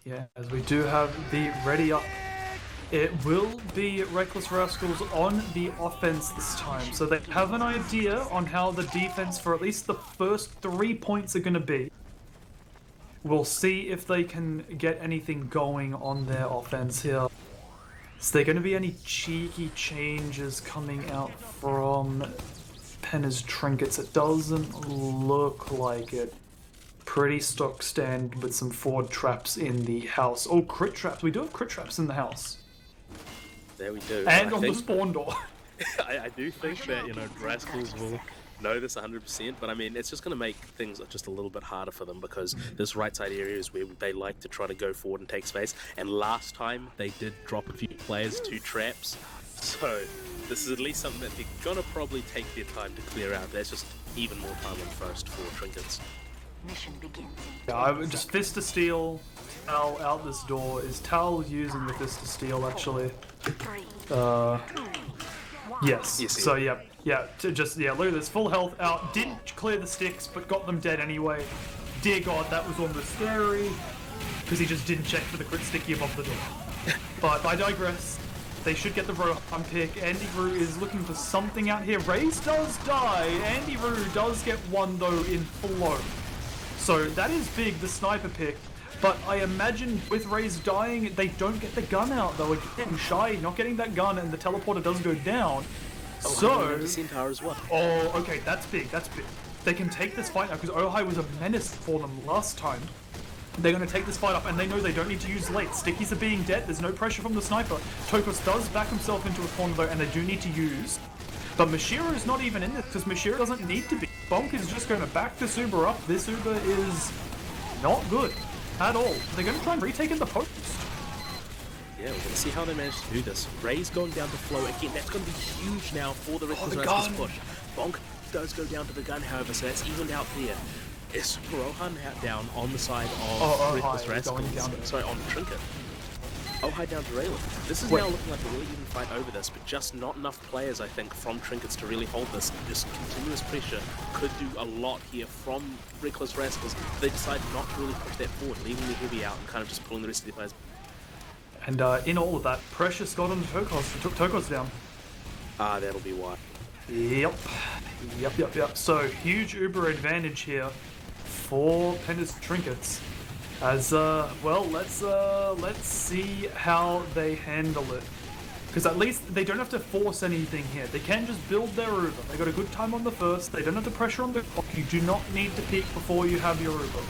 Yeah, as we do have the ready up. It will be Reckless Rascals on the offense this time, so they have an idea on how the defense for at least the first 3 points are going to be. We'll see if they can get anything going on their offense here. Is there going to be any cheeky changes coming out from Pena's Trinkets? It doesn't look like it. Pretty stock stand with some forward traps in the house. Oh, crit traps. We do have crit traps in the house. There we do. And on the spawn door. I do think that, Rascals will know this 100%, but I mean, it's just going to make things just a little bit harder for them because this right side area is where they like to try to go forward and take space, and last time they did drop a few players to traps, so this is at least something that they're going to probably take their time to clear out. There's just even more time on first for Trinkets. Mission begins. Yeah, I would just Fist of Steel, Tal out this door. Is Tal using the Fist of Steel actually? Yes. So yeah, look at this, full health out. Didn't clear the sticks, but got them dead anyway. Dear God, that was almost scary because he just didn't check for the crit sticky above the door. But I digress. They should get the Rohan pick. Andy Roo is looking for something out here. Raze does die. Andy Roo does get one though in flow. So that is big, the sniper pick. But I imagine with Raze dying, they don't get the gun out though. Again, Shy not getting that gun and the teleporter does go down. So... the Centaur as well. Oh, okay, that's big, that's big. They can take this fight now because Ojai was a menace for them last time. They're going to take this fight up and they know they don't need to use late. Stickies are being dead, there's no pressure from the sniper. Tokos does back himself into a corner though and they do need to use. But Mashira is not even in this because Mashira doesn't need to be. Bonk is just going to back this Uber up. This Uber is not good at all. They're going to try and retake in the post. Yeah, we're going to see how they manage to do this. Ray's going down to flow again. That's going to be huge now for the Reckless Rascals push. Bonk does go down to the gun, however, so that's evened out there. Is Rohan down on the side of Reckless Rascals? Sorry, on Trinket. Ojai down to Raylan. This is now looking like a really even fight over this, but just not enough players, I think, from Trinkets to really hold this. This continuous pressure could do a lot here from Reckless Rascals. They decide not to really push that forward, leaving the heavy out and kind of just pulling the rest of their players. And in all of that, pressure got on the Tokos. Took Tokos down. That'll be why. Yep. So, huge Uber advantage here for Pena's Trinkets. As let's see how they handle it. Because at least they don't have to force anything here. They can just build their Uber. They got a good time on the first. They don't have the pressure on the clock. You do not need to peak before you have your Uber.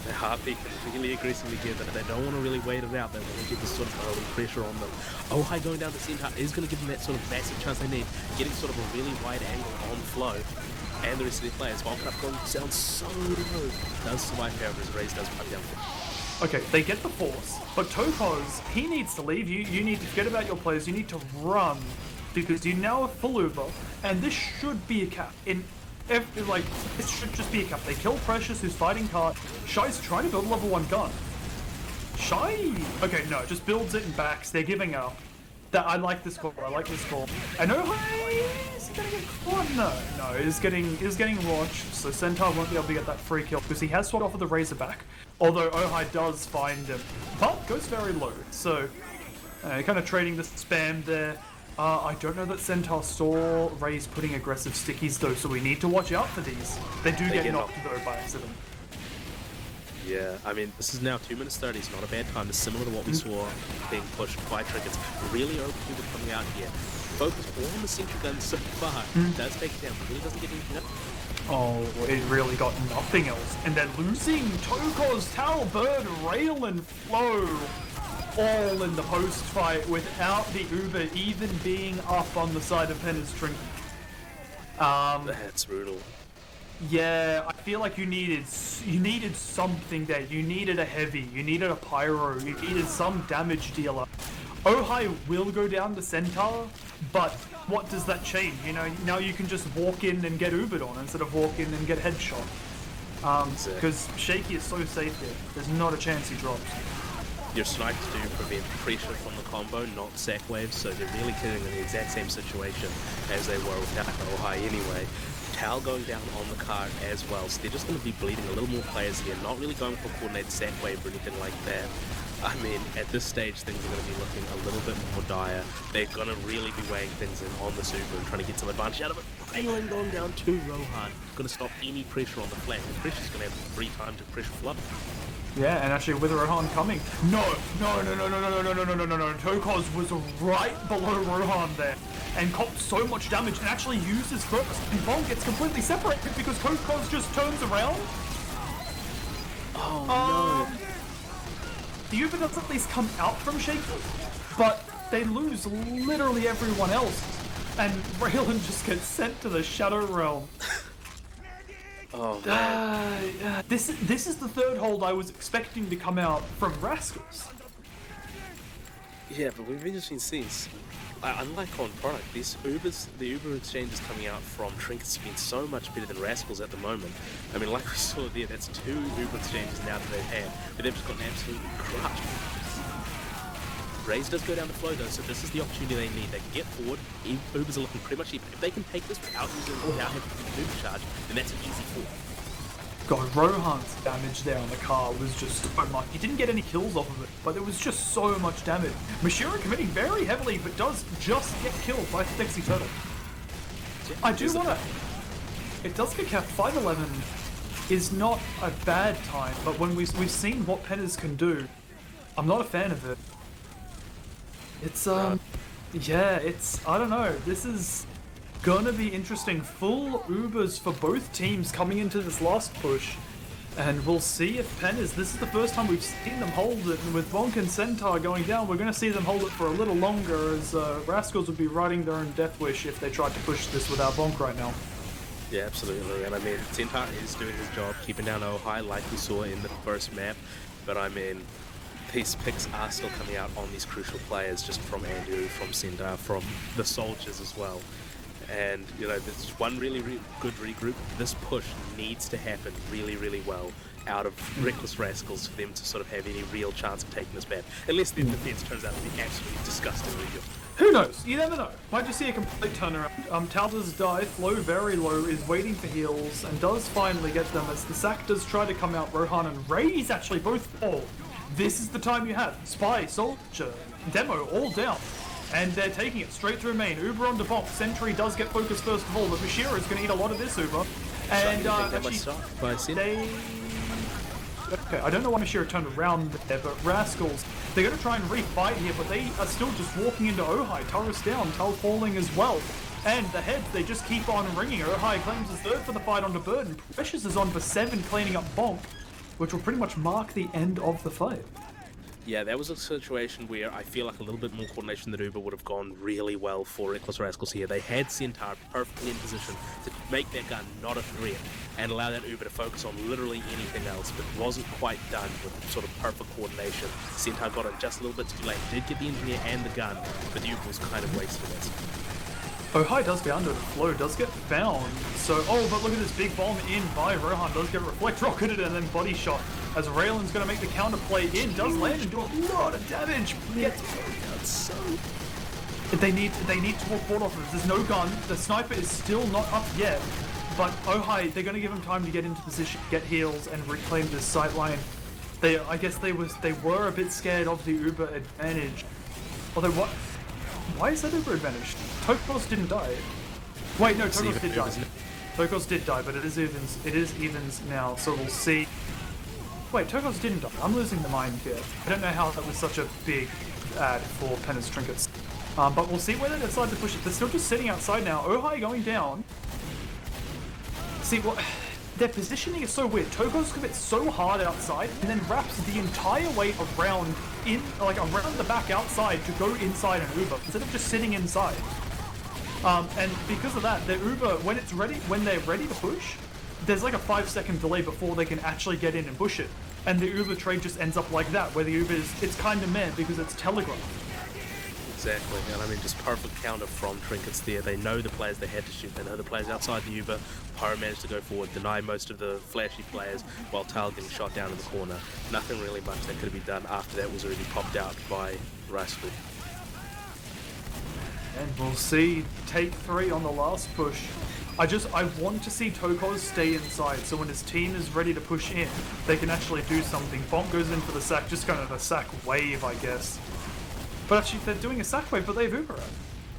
They're hard peaking really aggressively here, but they don't want to really wait it out. They want to get this sort of early pressure on them. Ojai going down the center is going to give them that sort of massive chance they need, getting sort of a really wide angle on flow. And the rest of their players, while up going down so low, does survive however as Raze does come down. Okay, they get the force, but Topaz, he needs to leave. You need to forget about your players. You need to run because you now have full Uber, and this should be a cap. This should just be a cap. They kill Precious, who's fighting Cart. Shy's trying to build a level 1 gun. Shy, okay, no, just builds it and backs. They're giving up. I like this call. I like this call. I know. Is he gonna get caught? No. He's getting launched. So Centaur won't be able to get that free kill because he has swapped off with the Razorback. Although Ojai does find him, but goes very low. So kind of trading the spam there. I don't know that Centaur saw Raze putting aggressive stickies though, so we need to watch out for these. They get knocked though by accident. Yeah, I mean, this is now 2 minutes 30. It's not a bad time. It's similar to what we saw being pushed by Trinkets. Really open people coming out here. Focus all on the sentry gun so far. Does take it down. Really doesn't get anything up. Oh, it really got nothing else. And they're losing Tokos, Tal, Bird, Rail, and Flow all in the post fight without the Uber even being up on the side of Pena's Trinket. That's brutal. Yeah, I feel like you needed something there. You needed a heavy, you needed a pyro, you needed some damage dealer. Ojai will go down the Centaur, but what does that change? You know, now you can just walk in and get Ubered on instead of walk in and get headshot. Because Shaky is so safe here. There's not a chance he drops. Your snipers do prevent pressure from the combo, not sack waves, so they're really getting in the exact same situation as they were without Ohai anyway. Tal going down on the card as well, so they're just going to be bleeding a little more players here, not really going for coordinated sack wave or anything like that. I mean, at this stage, things are going to be looking a little bit more dire. They're going to really be weighing things in on the super and trying to get some advantage out of it. Raylan going down to Rohan, going to stop any pressure on the flank. The pressure's going to have free time to pressure flood. Yeah, and actually with Rohan coming. No. Tokos was right below Rohan there and copped so much damage and actually uses first. And Bonk gets completely separated because Tokos just turns around. Oh no. The Uber does at least come out from Shaky, but they lose literally everyone else. And Raylan just gets sent to the Shadow Realm. Oh man. This is the third hold I was expecting to come out from Rascals. Yeah, but we've just been seeing, unlike on product, the Uber exchanges coming out from Trinkets have been so much better than Rascals at the moment. I mean, like we saw there, that's 2 Uber exchanges now that they've had, but they've just gotten absolutely crushed. Raze does go down the flow though, so this is the opportunity they need. They can get forward. Ubers are looking pretty much even. If they can take this without having to Uber charge, then that's an easy 4. God, Rohan's damage there on the car was just so much. He didn't get any kills off of it, but there was just so much damage. Mashira committing very heavily, but does just get killed by Sexy Turtle. I do want to... It does get capped. 511 is not a bad time, but when we've seen what Penas can do, I'm not a fan of it. It's, yeah, it's... I don't know. This is gonna be interesting. Full Ubers for both teams coming into this last push. And we'll see if Penas... This is the first time we've seen them hold it. And with Bonk and Centaur going down, we're going to see them hold it for a little longer, as Rascals would be writing their own death wish if they tried to push this without Bonk right now. Yeah, absolutely. And I mean, Centaur is doing his job, keeping down Ohai like we saw in the first map. But I mean, these picks are still coming out on these crucial players, just from Andrew, from Centaur, from the soldiers as well. And, you know, there's one really good regroup. This push needs to happen really well out of Reckless Rascals for them to sort of have any real chance of taking this map. Unless their defense turns out to be absolutely disgustingly good. Who knows? You never know. Might just see a complete turnaround. Tal does die, Flow very low, is waiting for heals, and does finally get them as the sack does try to come out. Rohan and Raze actually both fall. This is the time you have. Spy, Soldier, Demo all down. And they're taking it straight through main. Uber on the bomb. Sentry does get focused first of all, but Bashira is going to eat a lot of this Uber. And actually, okay, I don't know why Mashira turned around there, but Rascals, they're going to try and refight here, but they are still just walking into Ohai. Turret's down, Tal falling as well. And the heads, they just keep on ringing. Ohai claims his third for the fight onto Bird, and Precious is on for 7, cleaning up Bonk, which will pretty much mark the end of the fight. Yeah, that was a situation where I feel like a little bit more coordination than Uber would have gone really well for Reckless Rascals here. They had Centaur perfectly in position to make that gun not a threat and allow that Uber to focus on literally anything else, but wasn't quite done with sort of perfect coordination. Centaur got in just a little bit too late, did get the engineer and the gun, but the Uber was kind of wasted it. Ohai does get under the flow, does get found. So, oh, but look at this big bomb in by Rohan. Does get reflect rocketed and then body shot. As Raylan's going to make the counter play in, does land and do a lot of damage. Gets out so. They need to walk forward off of this. There's no gun. The sniper is still not up yet. But Ohai, they're going to give him time to get into position, get heals, and reclaim this sight line. I guess they were a bit scared of the Uber advantage. Although what? Why is that Uber advantage? Tokos didn't die. Wait, no, Tokos did die. Tokos did die, but it is evens. It is evens now, so we'll see. Wait, Tokos didn't die. I'm losing the mind here. I don't know how that was such a big ad for Penas Trinkets. But we'll see where they decide to push it. They're still just sitting outside now. Ohai going down. See, what? Their positioning is so weird. Tokos commits so hard outside and then wraps the entire way around around the back outside to go inside an Uber instead of just sitting inside. And because of that, their Uber, when they're ready to push, there's like a 5-second delay before they can actually get in and push it. And the Uber trade just ends up like that, where the Uber it's kind of meh because it's telegraphed. Exactly, and I mean, just perfect counter from Trinkets there. They know the players they had to shoot, they know the players outside the Uber. Pyro managed to go forward, deny most of the flashy players, while Tal getting shot down in the corner. Nothing really much that could have been done after that was already popped out by Rascal. And we'll see take 3 on the last push. I want to see Tokos stay inside, so when his team is ready to push in, they can actually do something. Bonk goes in for the sack, just kind of a sack wave, I guess. But actually, they're doing a sack wave, but they've Uber out.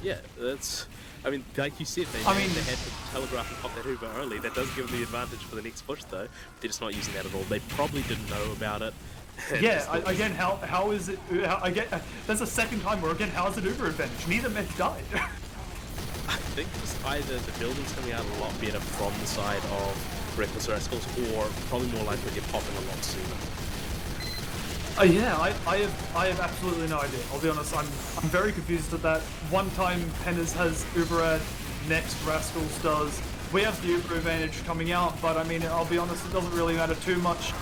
Yeah, that's... I mean, like you said, they had to telegraph and pop that Uber early. That does give them the advantage for the next push, though. They're just not using that at all. They probably didn't know about it. Yeah, again, how is it... that's the second time where, again, how is it Uber advantage? Neither mech died. I think just either the building's coming out a lot better from the side of Reckless Rascals, or probably more likely they're popping a lot sooner. Yeah, I have absolutely no idea. I'll be honest, I'm very confused at that. One time Penas has Uberad, next Rascals does. We have the Uber advantage coming out, but I mean, I'll be honest, it doesn't really matter too much.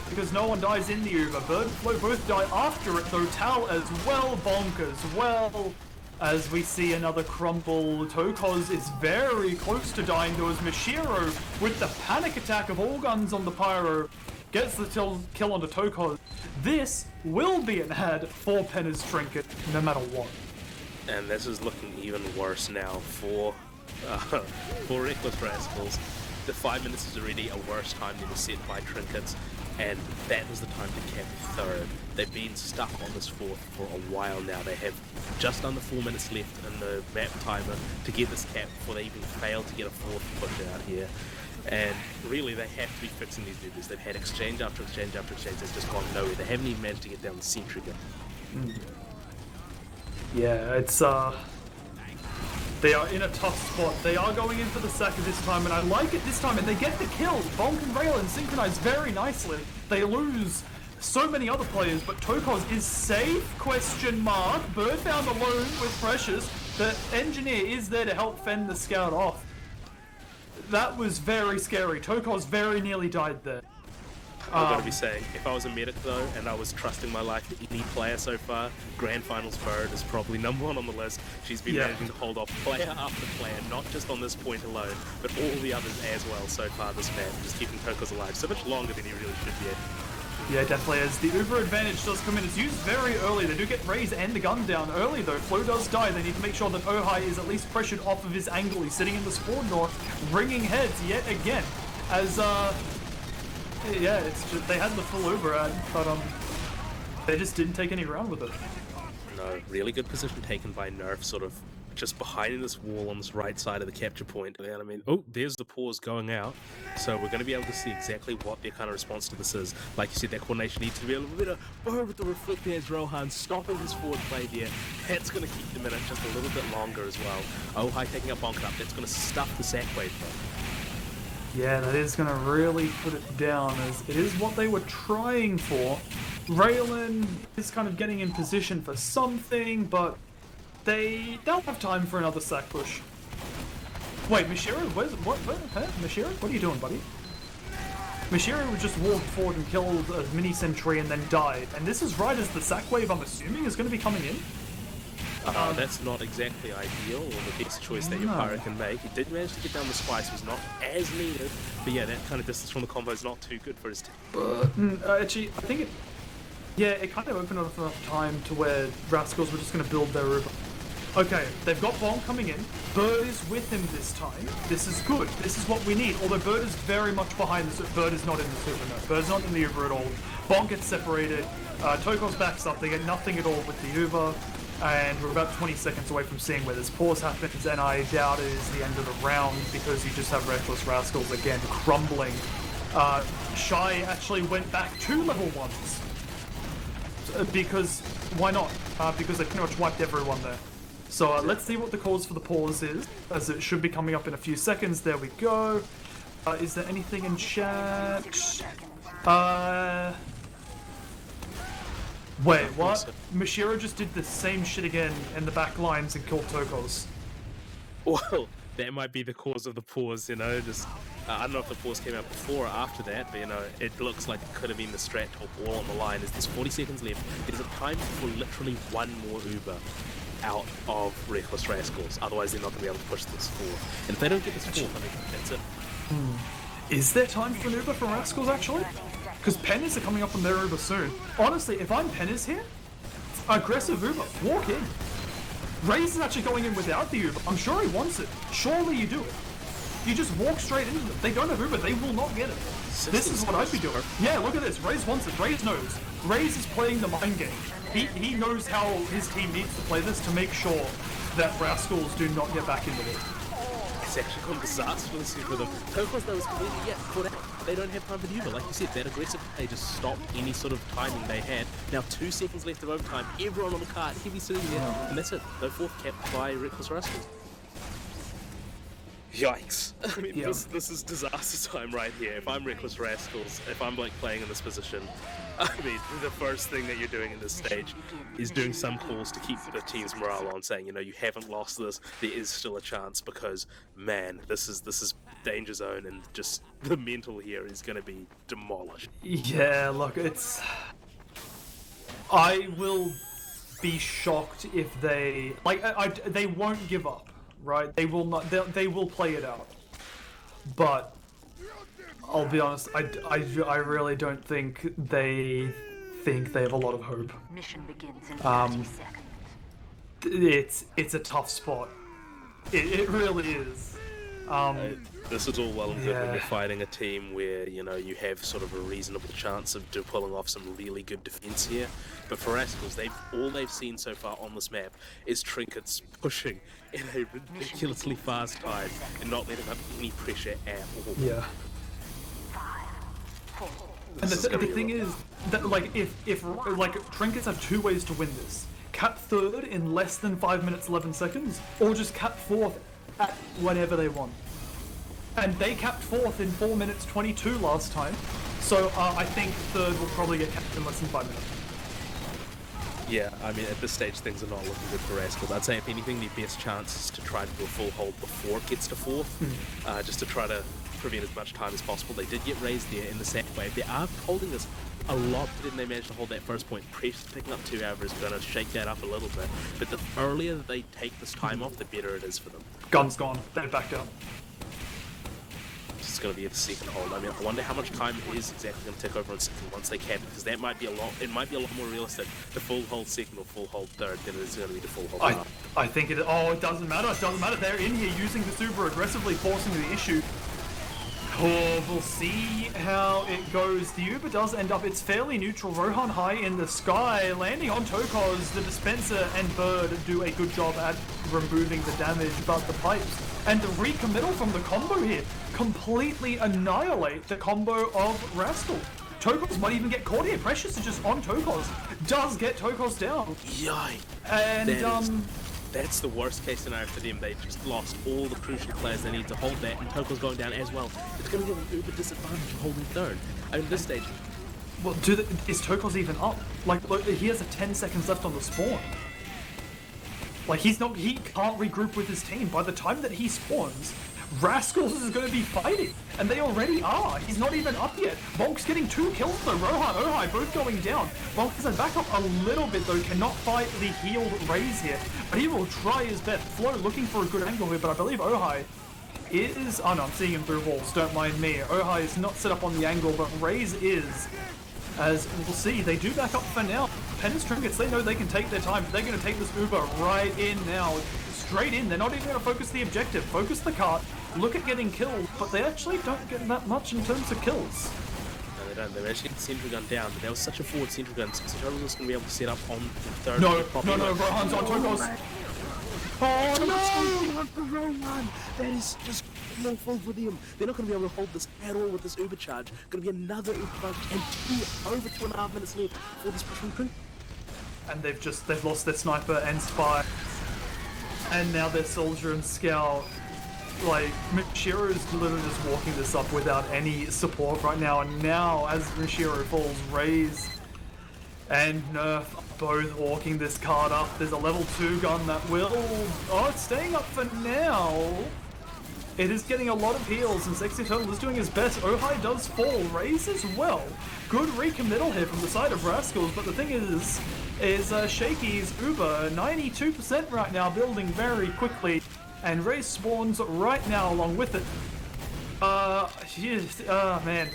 Because no one dies in the Uber. Bird and Flo both die after it, though Tal as well, Bonk as well. As we see another crumple, Tokos is very close to dying, though as Mashiro, with the panic attack of all guns on the Pyro, gets the kill onto Tokos. This will be an ad for Pena's Trinket, no matter what. And this is looking even worse now for Reckless Rascals. The 5 minutes is already a worse time than was set by Trinkets, and that was the time to cap 3rd. They've been stuck on this 4th for a while now. They have just under 4 minutes left in the map timer to get this cap before they even fail to get a 4th push out here. And really, they have to be fixing these Ubers. They've had exchange after exchange after exchange that's just gone nowhere. They haven't even managed to get down the sentry gun. Yeah, it's they are in a tough spot. They are going in for the sack this time, and I like it this time, and they get the kills. Bonk and Raylan synchronize very nicely. They lose so many other players, but Tokos is safe, question mark. Bird found alone with Precious. The engineer is there to help fend the scout off. That was very scary. Tokos very nearly died there. I've got to be saying, if I was a medic though, and I was trusting my life to any player so far, Grand Finals Bird is probably #1 on the list. She's been managing to hold off player after player, not just on this point alone, but all the others as well so far this map, just keeping Tokos alive so much longer than he really should be. Yeah, definitely. As the Uber advantage does come in, it's used very early. They do get Raze and the gun down early, though. Flo does die. They need to make sure that Ohai is at least pressured off of his angle. He's sitting in the spawn door, ringing heads yet again. As, yeah, it's just, they had the full Uber ad, but, they just didn't take any ground with it. No, really good position taken by Nerf, sort of just behind this wall on this right side of the capture point. And I mean, oh, there's the pause going out. So we're going to be able to see exactly what their kind of response to this is. Like you said, that coordination needs to be a little bit of Bird with the reflect as Rohan stopping his forward play there. That's going to keep them in it just a little bit longer as well. Ohai taking up Bonk up. That's going to stuff the sack wave though. Yeah, that is going to really put it down, as it is what they were trying for. Raylan is kind of getting in position for something, but they'll have time for another sack push. Wait, Mashiro, Mashiro, what are you doing, buddy? Mashiro just walked forward and killed a mini sentry and then died. And this is right as the sack wave, I'm assuming, is going to be coming in. That's not exactly ideal, or the best choice that your Pyro can make. He did manage to get down the spice, was not as needed. But yeah, that kind of distance from the combo is not too good for his team. But actually, I think it kind of opened up enough time to where Rascals were just going to build their Uber. Okay, they've got Bonk coming in. Bird is with him this time. This is good. This is what we need. Although Bird is very much behind this. Bird is not in the super, no. Bird's not in the Uber at all. Bonk gets separated. Tokos backs up. They get nothing at all with the Uber. And we're about 20 seconds away from seeing where this pause happens, and I doubt it is the end of the round because you just have Reckless Rascals again crumbling. Shy actually went back to level 1s. Because, why not? Because they pretty much wiped everyone there. So let's see what the cause for the pause is, as it should be coming up in a few seconds. There we go. Is there anything in chat? Wait, what? Mashiro just did the same shit again in the back lines and killed Tokos. Well, that might be the cause of the pause, you know, just... I don't know if the pause came out before or after that, but, you know, it looks like it could have been the strat top wall on the line. As there's 40 seconds left, there's a time for literally one more Uber. out of Reckless Rascals. Otherwise, they're not going to be able to push this forward. And if they don't get this fourth, I mean, that's it. Is there time for an Uber from Rascals, actually? Because Penners are coming up on their Uber soon. Honestly, if I'm Penners here, aggressive Uber, walk in. Raze is actually going in without the Uber. I'm sure he wants it. Surely you do it. You just walk straight into them. They don't have Uber, they will not get it. This is what I'd be doing. Yeah, look at this. Raze wants it. Raze knows. Raze is playing the mind game. He knows how his team needs to play this to make sure that Rascals do not get back into it. It's actually gone disastrously for them. Tokos, though, is completely caught out. They don't have time for the Uber. Like you said, that aggressive play just stopped any sort of timing they had. Now 2 seconds left of overtime. Everyone on the cart, heavy sitting there, and that's it. No fourth capped by Reckless Rascals. Yikes. I mean, this is disaster time right here. If I'm Reckless Rascals, if I'm like playing in this position, I mean, the first thing that you're doing in this stage is doing some calls to keep the team's morale on, saying, you know, you haven't lost this, there is still a chance, because, man, this is danger zone, and just the mental here is going to be demolished. Yeah, look, it's... I will be shocked if they... Like, they won't give up. Right, they will not. They will play it out, but I'll be honest. I really don't think they have a lot of hope. Mission begins in 30 seconds. It's a tough spot. It really is. This is all well and good when you're fighting a team where, you know, you have sort of a reasonable chance of pulling off some really good defense here. But for Rascals, all they've seen so far on this map is Trinkets pushing in a ridiculously fast time and not letting up any pressure at all. Yeah. 5, 4. And the thing is that, like, if like Trinkets have 2 ways to win this: cap 3rd in less than 5 minutes 11 seconds, or just cap 4th at whatever they want. And they capped 4th in 4 minutes 22 last time, so I think 3rd will probably get capped in less than 5 minutes. Yeah, I mean, at this stage, things are not looking good for Rascals. I'd say, if anything, the best chance is to try to do a full hold before it gets to 4th, just to try to prevent as much time as possible. They did get raised there in the second wave. They are holding this a lot better than they managed to hold that first point. Press picking up 2 hours is going to shake that up a little bit, but the earlier that they take this time off, the better it is for them. Gun's gone. They backed out. It's going to be a second hold. I mean, I wonder how much time it is exactly going to take over on second once they cap it, because that might be a lot. It might be a lot more realistic, the full hold second or full hold third, than it is going to be the full hold. I think it. Oh, it doesn't matter. It doesn't matter. They're in here using the super aggressively, forcing the issue. Oh, we'll see how it goes. The Uber does end up, it's fairly neutral. Rohan high in the sky, landing on Tokos. The dispenser and Bird do a good job at removing the damage, but the pipes and the recommittal from the combo here completely annihilate the combo of Rascal. Tokos might even get caught here. Precious is just on Tokos. Does get Tokos down. Yikes. And that's the worst case scenario for them. They just lost all the crucial players they need to hold that, and Toko's going down as well. It's going to give them uber disadvantage of holding third. I mean, at this stage... Well, is Tokos even up? Like, look, he has 10 seconds left on the spawn. Like, he can't regroup with his team. By the time that he spawns, Rascals is going to be fighting, and they already are. He's not even up yet. Bonk's getting 2 kills though. Rohan, Ohai both going down. Bonk is back up a little bit though, cannot fight the healed Raze here, but he will try his best. Flo looking for a good angle here, but I believe Ohai is... Oh no, I'm seeing him through walls, don't mind me. Ohai is not set up on the angle, but Raze is. As we'll see, they do back up for now. Penance Trinkets, they know they can take their time. They're going to take this Uber right in now. Straight in. They're not even going to focus the objective. Focus the cart. Look at getting killed, but they actually don't get that much in terms of kills. No, they don't. They managed to get the sentry gun down, but there was such a forward sentry gun, so Total was going to be able to set up on the third. No, Rohan's on Tokos. Oh no! Not the Rohan! That is just no fault for them. They're not going to be able to hold this at all with this Uber charge. Going to be another Uber charge, and over 2.5 minutes left for this pushing crew. And they've lost their sniper and spy. And now their soldier and scout. Like, Mishiro is literally just walking this up without any support right now. And now, as Mishiro falls, Raze and Nerf both walking this card up. There's a level 2 gun that will... Oh, it's staying up for now. It is getting a lot of heals, and Sexy Turtle is doing his best. Ohai does fall, Raze as well. Good recommittal here from the side of Rascals, but the thing is Shaky's Uber, 92% right now, building very quickly, and Raze spawns right now along with it. Man.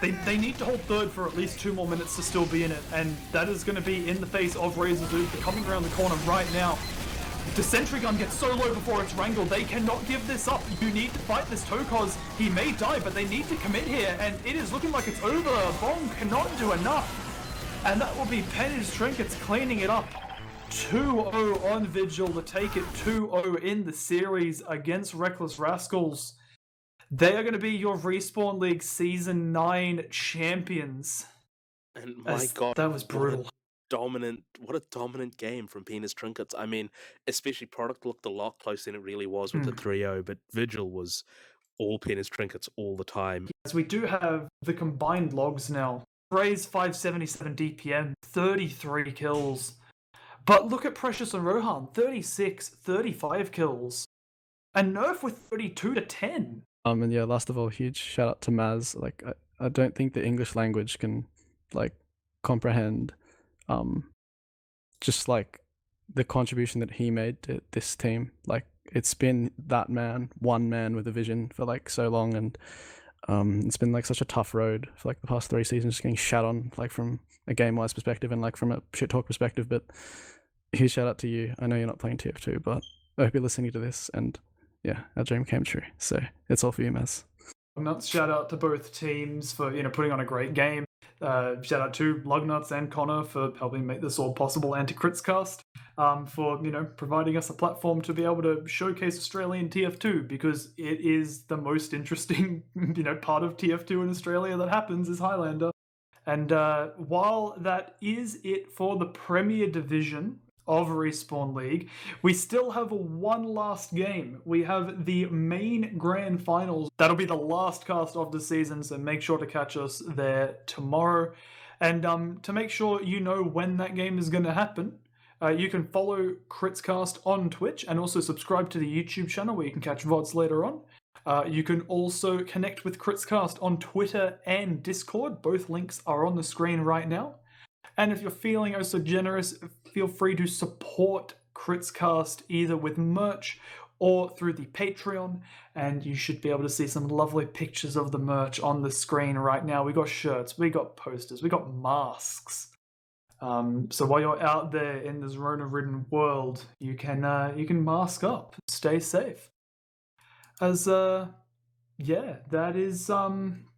They need to hold third for at least 2 more minutes to still be in it, and that is going to be in the face of Razor's Uber coming around the corner right now. The sentry gun gets so low before it's wrangled. They cannot give this up. You need to fight this Tokos. He may die, but they need to commit here, and it is looking like it's over. Bong cannot do enough, and that will be Penny's Trinkets cleaning it up. 2-0 on Vigil to take it 2-0 in the series against Reckless Rascals. They are going to be your Respawn League Season 9 champions. And my God, that was brutal. What a dominant game from Penis Trinkets. I mean, especially product looked a lot closer than it really was with the 3-0, but Vigil was all Penis Trinkets all the time. As we do have the combined logs now. Raze 577 DPM, 33 kills. But look at Precious and Rohan, 36, 35 kills. And Nerf with 32 to 10. And yeah, last of all, huge shout out to Maz. Like, I don't think the English language can, like, comprehend just like the contribution that he made to this team. Like, it's been that man, one man with a vision for like so long, and it's been like such a tough road for like the past 3 seasons, just getting shat on like from a game-wise perspective and like from a shit talk perspective. But huge shout out to you. I know you're not playing TF2, but I hope you're listening to this, and yeah, our dream came true. So it's all for you, Maz. Luggnuts, shout out to both teams for putting on a great game. Shout out to Luggnuts and Connor for helping make this all possible, and to Critscast for providing us a platform to be able to showcase Australian TF2, because it is the most interesting part of TF2 in Australia that happens is Highlander. And while that is it for the Premier Division of Respawn League, we still have one last game. We have the main grand finals. That'll be the last cast of the season, so make sure to catch us there tomorrow. And to make sure you know when that game is going to happen, you can follow Critscast on Twitch and also subscribe to the YouTube channel where you can catch VODs later on. You can also connect with Critscast on Twitter and Discord. Both links are on the screen right now. And if you're feeling oh so generous, feel free to support Critscast either with merch or through the Patreon, and you should be able to see some lovely pictures of the merch on the screen right now. We got shirts, we got posters, we got masks. So while you're out there in this Rona-ridden world, you can mask up, stay safe. As that is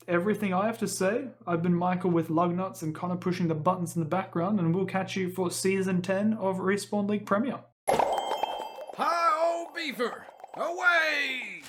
everything I have to say. I've been Michael with Luggnuts and Connor pushing the buttons in the background, and we'll catch you for Season 10 of Respawn League Premier. Hi-oh, Beaver! Away!